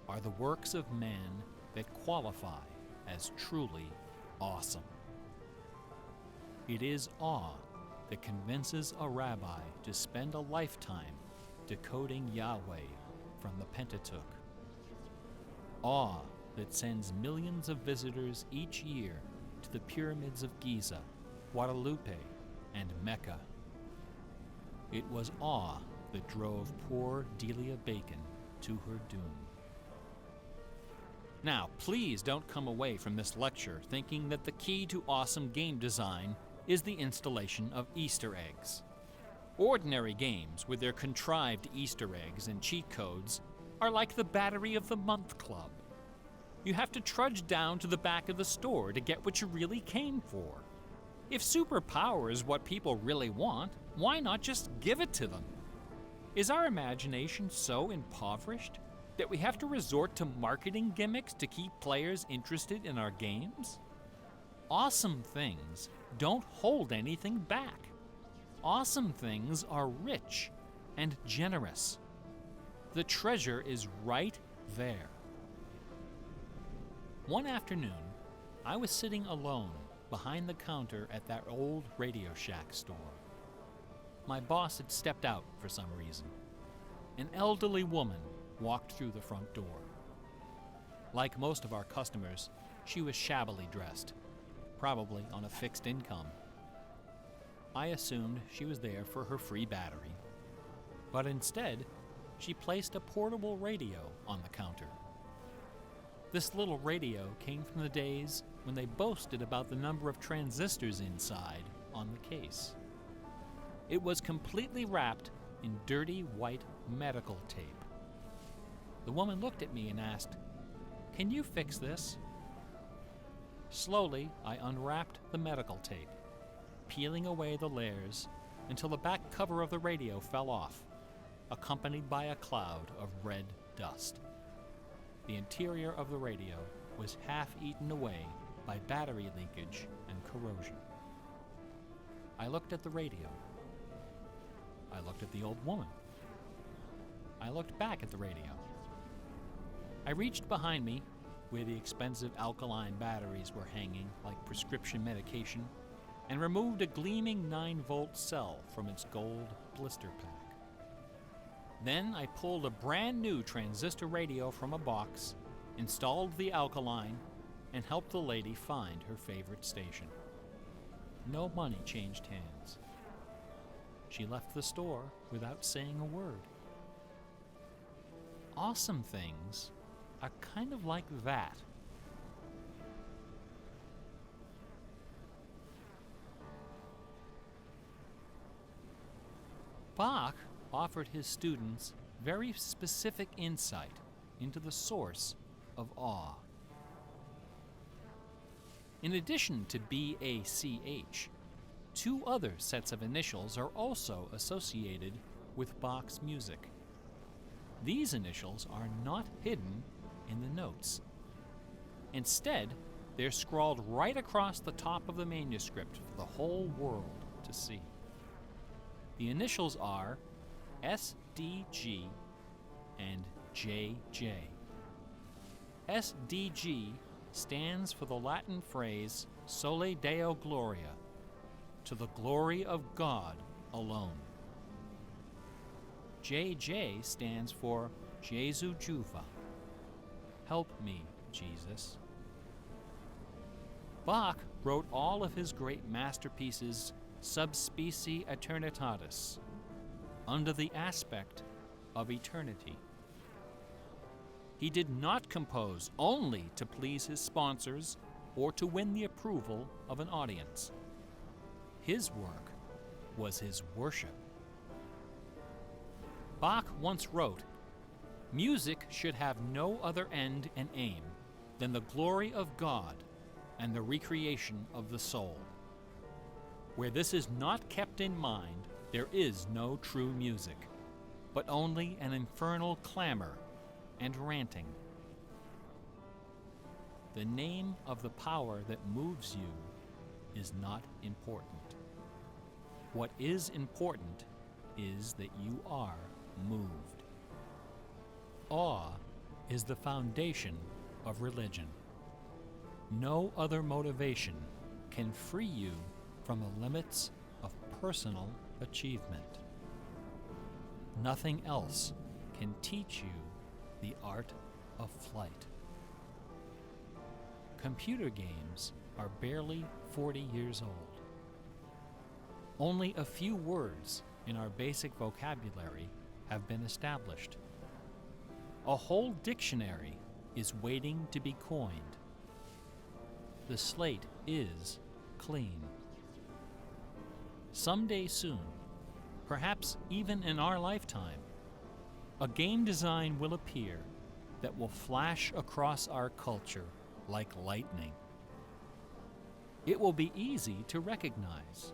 are the works of man that qualify as truly awesome. It is awe that convinces a rabbi to spend a lifetime decoding Yahweh from the Pentateuch. Awe that sends millions of visitors each year to the pyramids of Giza, Guadalupe, and Mecca. It was awe that drove poor Delia Bacon to her doom. Now, please don't come away from this lecture thinking that the key to awesome game design is the installation of Easter eggs. Ordinary games with their contrived Easter eggs and cheat codes are like the Battery of the Month Club. You have to trudge down to the back of the store to get what you really came for. If superpower is what people really want, why not just give it to them? Is our imagination so impoverished that we have to resort to marketing gimmicks to keep players interested in our games? Awesome things don't hold anything back. Awesome things are rich and generous. The treasure is right there. One afternoon, I was sitting alone behind the counter at that old Radio Shack store. My boss had stepped out for some reason. An elderly woman walked through the front door. Like most of our customers, she was shabbily dressed, probably on a fixed income. I assumed she was there for her free battery, but instead, she placed a portable radio on the counter. This little radio came from the days when they boasted about the number of transistors inside on the case. It was completely wrapped in dirty white medical tape. The woman looked at me and asked, "Can you fix this?" Slowly, I unwrapped the medical tape, peeling away the layers until the back cover of the radio fell off, accompanied by a cloud of red dust. The interior of the radio was half eaten away by battery leakage and corrosion. I looked at the radio. I looked at the old woman. I looked back at the radio. I reached behind me, where the expensive alkaline batteries were hanging like prescription medication, and removed a gleaming 9-volt cell from its gold blister pack. Then I pulled a brand new transistor radio from a box, installed the alkaline, and helped the lady find her favorite station. No money changed hands. She left the store without saying a word. Awesome things are kind of like that. Bach offered his students very specific insight into the source of awe. In addition to BACH, 2 other sets of initials are also associated with Bach's music. These initials are not hidden in the notes. Instead, they're scrawled right across the top of the manuscript for the whole world to see. The initials are SDG and JJ. SDG stands for the Latin phrase Sole Deo Gloria, to the glory of God alone. JJ stands for Jesu Juva, help me, Jesus. Bach wrote all of his great masterpieces sub specie eternitatis, under the aspect of eternity. He did not compose only to please his sponsors or to win the approval of an audience. His work was his worship. Bach once wrote, "Music should have no other end and aim than the glory of God and the recreation of the soul. Where this is not kept in mind, there is no true music, but only an infernal clamor and ranting." The name of the power that moves you is not important. What is important is that you are moved. Awe is the foundation of religion. No other motivation can free you from the limits of personal achievement. Nothing else can teach you the art of flight. Computer games are barely 40 years old. Only a few words in our basic vocabulary have been established. A whole dictionary is waiting to be coined. The slate is clean. Someday soon, perhaps even in our lifetime, a game design will appear that will flash across our culture like lightning. It will be easy to recognize.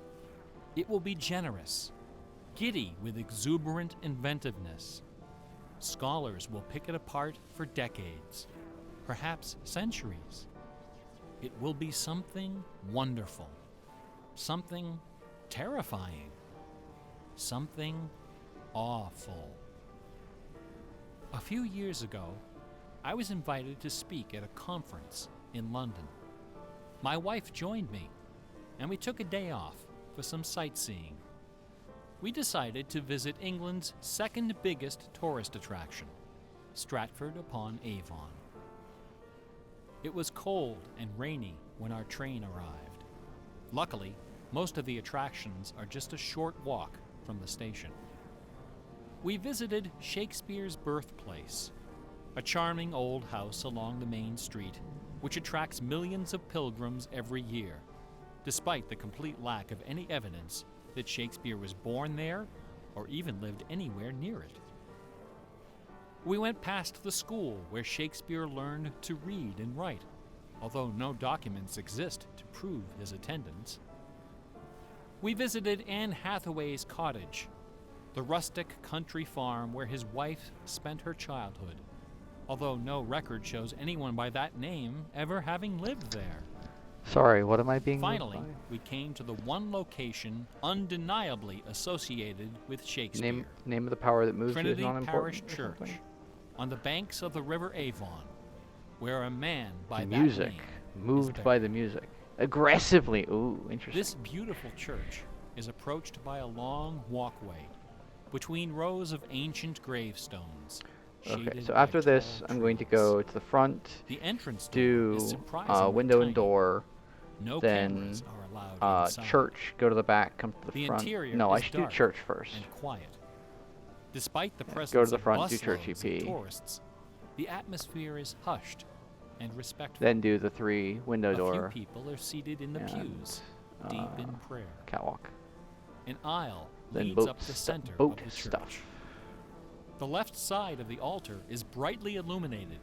It will be generous, giddy with exuberant inventiveness. Scholars will pick it apart for decades, perhaps centuries. It will be something wonderful, something terrifying, something awful. A few years ago, I was invited to speak at a conference in London. My wife joined me, and we took a day off for some sightseeing. We decided to visit England's second biggest tourist attraction, Stratford-upon-Avon. It was cold and rainy when our train arrived. Luckily, most of the attractions are just a short walk from the station. We visited Shakespeare's birthplace, a charming old house along the main street, which attracts millions of pilgrims every year, despite the complete lack of any evidence that Shakespeare was born there or even lived anywhere near it. We went past the school where Shakespeare learned to read and write, although no documents exist to prove his attendance. We visited Anne Hathaway's cottage, the rustic country farm where his wife spent her childhood, although no record shows anyone by that name ever having lived there. Sorry, what am I being Finally, moved by? we came to the one location undeniably associated with Shakespeare. Name of the power that moves you is Trinity not Parish important. or Church, something? on the banks of the River Avon, where a man by The that music. name Moved is by buried. the music. Aggressively. Ooh, interesting. This beautiful church is approached by a long walkway between rows of ancient gravestones. Okay, shaded so by after this, tall I'm going to trees. go to the front, The entrance door do is surprisingly window tiny. and door, No then cameras are allowed inside. church, go to the back, come to the The front. interior No, I is should do dark church first. and quiet. Despite the Yeah, presence go to the of front, do church busloads EP. of tourists, the atmosphere is hushed and respectful. Then do the 3 window a door few people are seated in the and, pews, deep in prayer. catwalk. An aisle Then leads boat, up the stu- center boat of the church. stuff. The left side of the altar is brightly illuminated.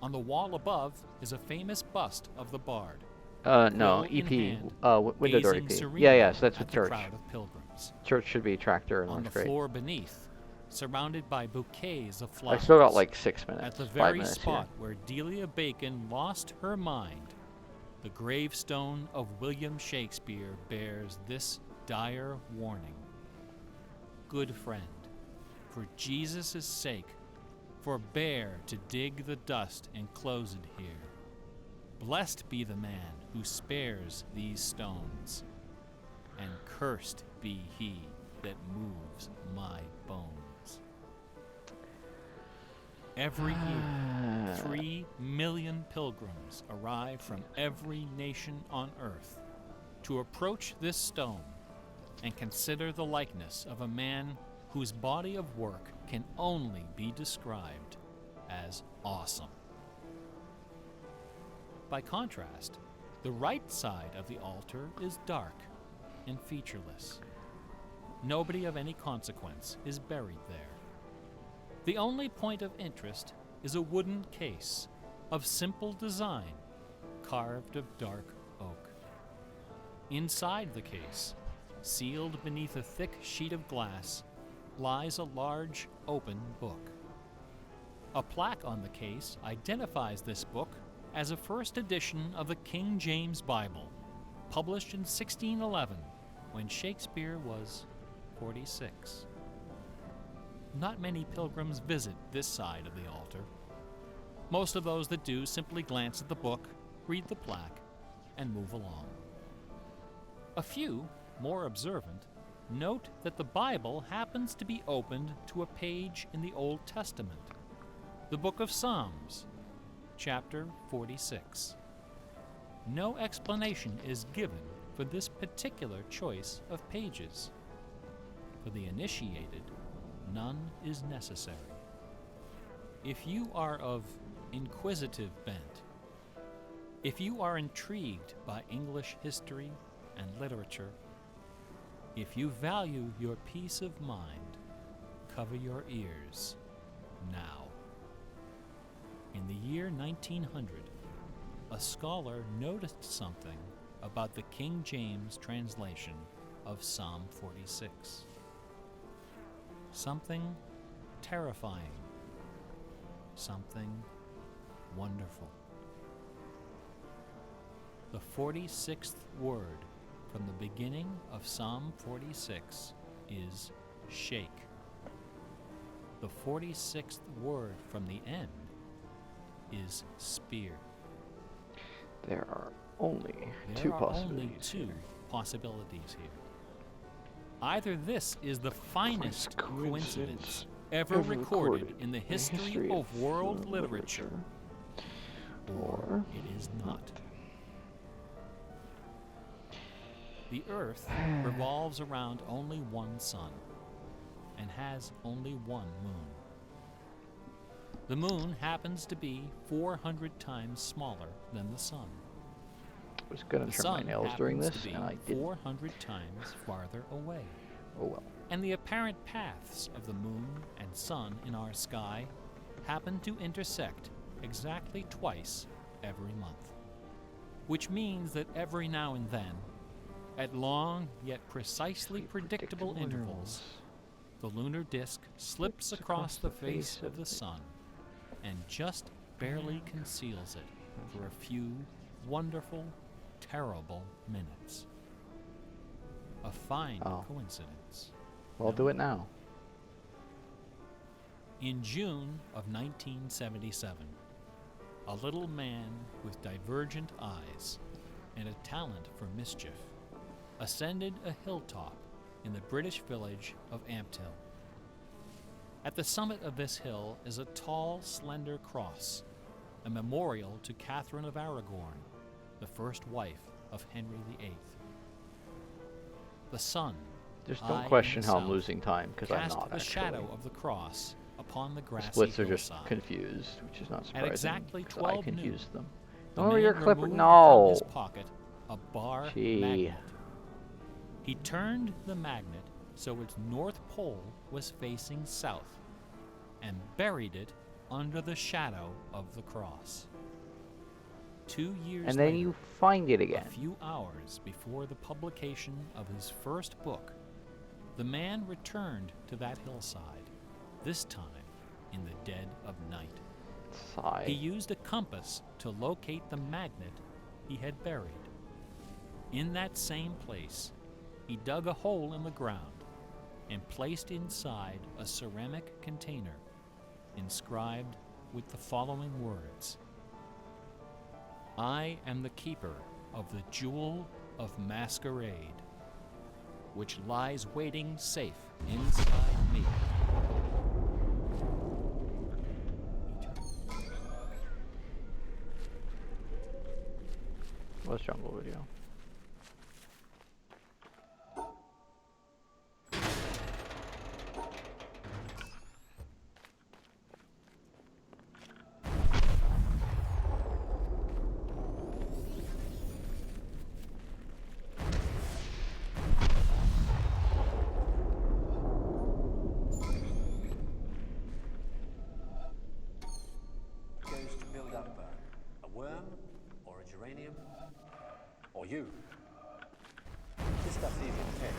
On the wall above is a famous bust of the bard, No, quill in EP. hand, Window door gazing EP. serenely Yeah, so that's at with the church. crowd of pilgrims. Church should be tractor and On the looks great. floor beneath, surrounded by bouquets of I flowers, still got like 6 minutes. at the 5 very minutes spot where Delia Bacon lost her mind, the gravestone of William Shakespeare bears this dire warning. Good friend, for Jesus' sake, forbear to dig the dust and close it here. Blessed be the man who spares these stones, and cursed be he that moves my bones. Every year, 3 million pilgrims arrive from every nation on earth to approach this stone and consider the likeness of a man whose body of work can only be described as awesome. By contrast, the right side of the altar is dark and featureless. Nobody of any consequence is buried there. The only point of interest is a wooden case of simple design, carved of dark oak. Inside the case, sealed beneath a thick sheet of glass, lies a large open book. A plaque on the case identifies this book as a first edition of the King James Bible, published in 1611 when Shakespeare was 46. Not many pilgrims visit this side of the altar. Most of those that do simply glance at the book, read the plaque, and move along. A few, more observant, note that the Bible happens to be opened to a page in the Old Testament, the book of Psalms, chapter 46. No explanation is given for this particular choice of pages. For the initiated, none is necessary. If you are of inquisitive bent, if you are intrigued by English history and literature, if you value your peace of mind, cover your ears now. In the year 1900, a scholar noticed something about the King James translation of Psalm 46. Something terrifying, something wonderful. The 46th word from the beginning of Psalm 46 is shake. The 46th word from the end is spear. There are only two possibilities here. Either this is the finest coincidence ever recorded in the history of world literature, or it is not. The Earth revolves around only one sun and has only one moon. The moon happens to be 400 times smaller than the sun. I was going to trim my nails during this, and I didn't. 400 times farther away. Oh well. And the apparent paths of the moon and sun in our sky happen to intersect exactly twice every month. Which means that every now and then, at long yet precisely predictable intervals, the lunar disk slips across the face of the sun and just barely conceals it for a few wonderful, terrible minutes. A fine coincidence. Well, do it now. In June of 1977, a little man with divergent eyes and a talent for mischief ascended a hilltop in the British village of Ampthill. At the summit of this hill is a tall, slender cross, a memorial to Catherine of Aragon, the first wife of Henry VIII. The sun, just don't question how I'm losing time, because I'm not the actually. shadow of the cross upon the grassy The splits are hillside. just confused, which is not surprising. At exactly 'cause 12 I confused noon, them. the Oh, man your clipper! removed No. from his pocket a bar magnet. He turned the magnet so its north pole was facing south and buried it under the shadow of the cross. 2 years and then later, you find it again. a few hours before the publication of his first book, the man returned to that hillside, this time in the dead of night. Sigh. He used a compass to locate the magnet he had buried. In that same place, he dug a hole in the ground and placed inside a ceramic container inscribed with the following words: I am the keeper of the jewel of masquerade, which lies waiting safe inside me. What's Jungle Video? Goes to build up a worm or a geranium or you. This stuff's easy to take.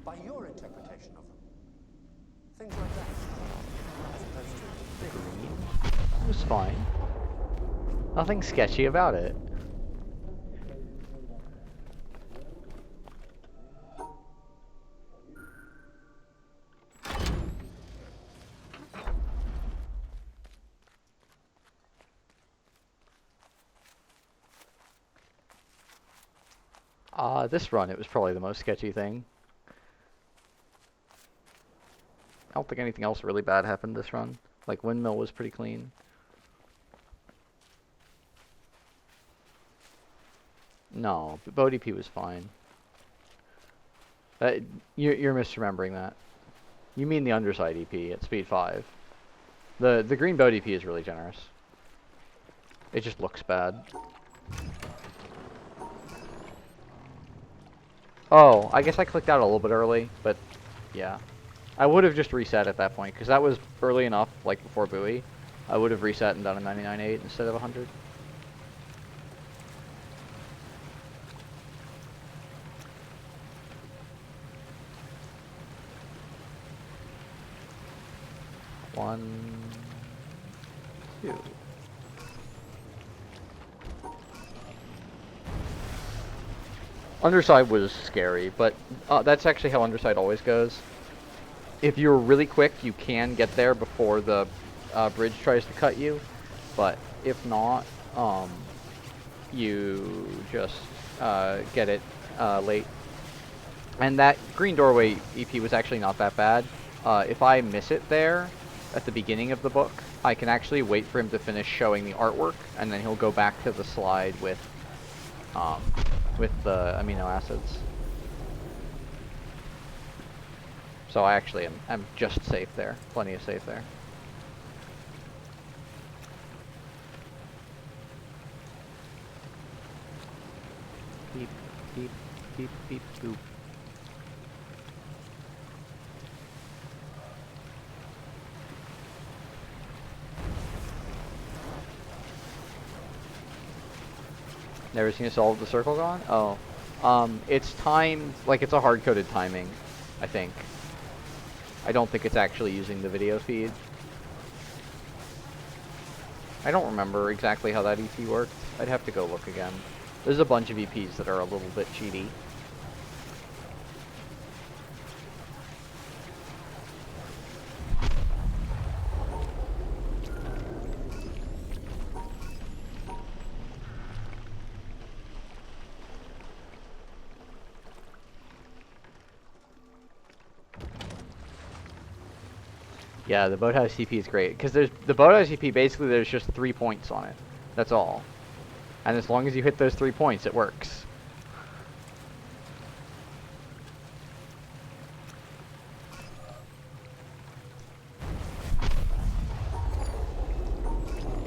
by your interpretation of them. Things like that. As opposed to big. It was fine. Nothing sketchy about it. This run, it was probably the most sketchy thing. I don't think anything else really bad happened this run. Like, Windmill was pretty clean. No, Boat EP was fine. You're misremembering that. You mean the Underside EP at speed 5. The green Boat EP is really generous. It just looks bad. Oh, I guess I clicked out a little bit early, but yeah. I would have just reset at that point, because that was early enough, like before Buoy. I would have reset and done a 99.8 instead of 100. One, two. Underside was scary, but that's actually how Underside always goes. If you're really quick, you can get there before the bridge tries to cut you, but if not, you just get it late. And that Green Doorway EP was actually not that bad. If I miss it there at the beginning of the book, I can actually wait for him to finish showing the artwork, and then he'll go back to the slide with the amino acids. So I actually am just safe there. Plenty of safe there. Beep, beep, beep, beep, boop. Never seen a solve of the circle gone? Oh. It's timed, like it's a hard-coded timing, I think. I don't think it's actually using the video feed. I don't remember exactly how that EP worked. I'd have to go look again. There's a bunch of EPs that are a little bit cheaty. Yeah, the Boathouse CP is great, because there's the Boathouse CP, basically there's just 3 points on it. That's all. And as long as you hit those 3 points, it works.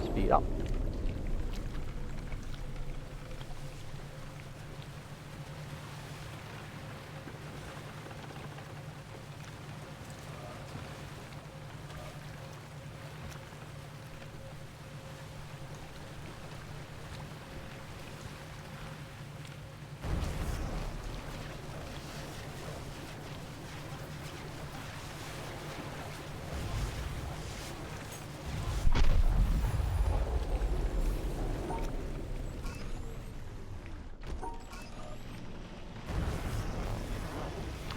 Speed up.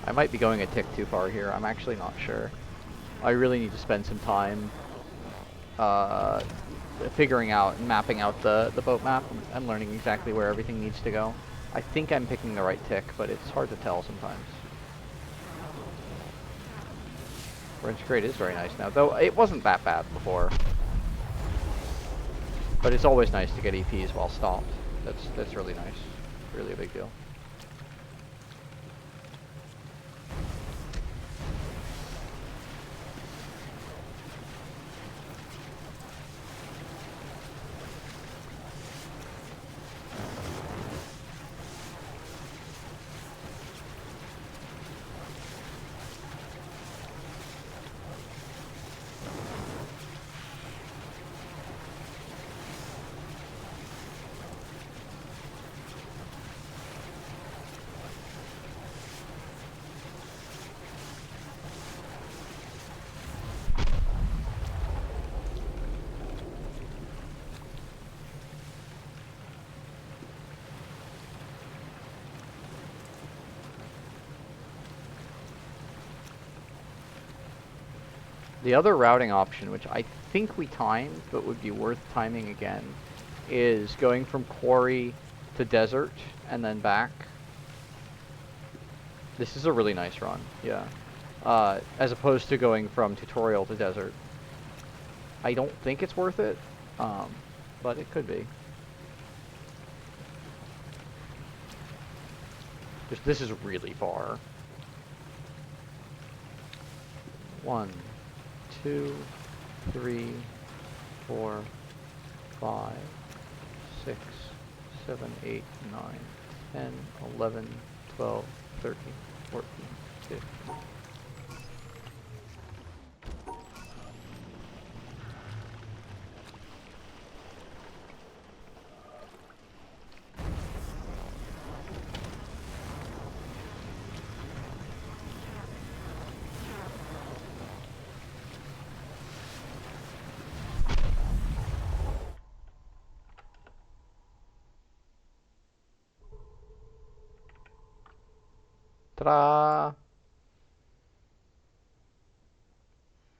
I might be going a tick too far here. I'm actually not sure. I really need to spend some time figuring out and mapping out the boat map and learning exactly where everything needs to go. I think I'm picking the right tick, but it's hard to tell sometimes. Wrench Crate is very nice now, though it wasn't that bad before. But it's always nice to get EPs while stopped. That's really nice. Really a big deal. The other routing option, which I think we timed, but would be worth timing again, is going from quarry to desert and then back. This is a really nice run, yeah. As opposed to going from tutorial to desert. I don't think it's worth it, but it could be. Just, this is really far. 1, 2, 3, 4, 5, 6, 7, 8, 9, 10, 11, 12, 13, 14, 15. Ta-da!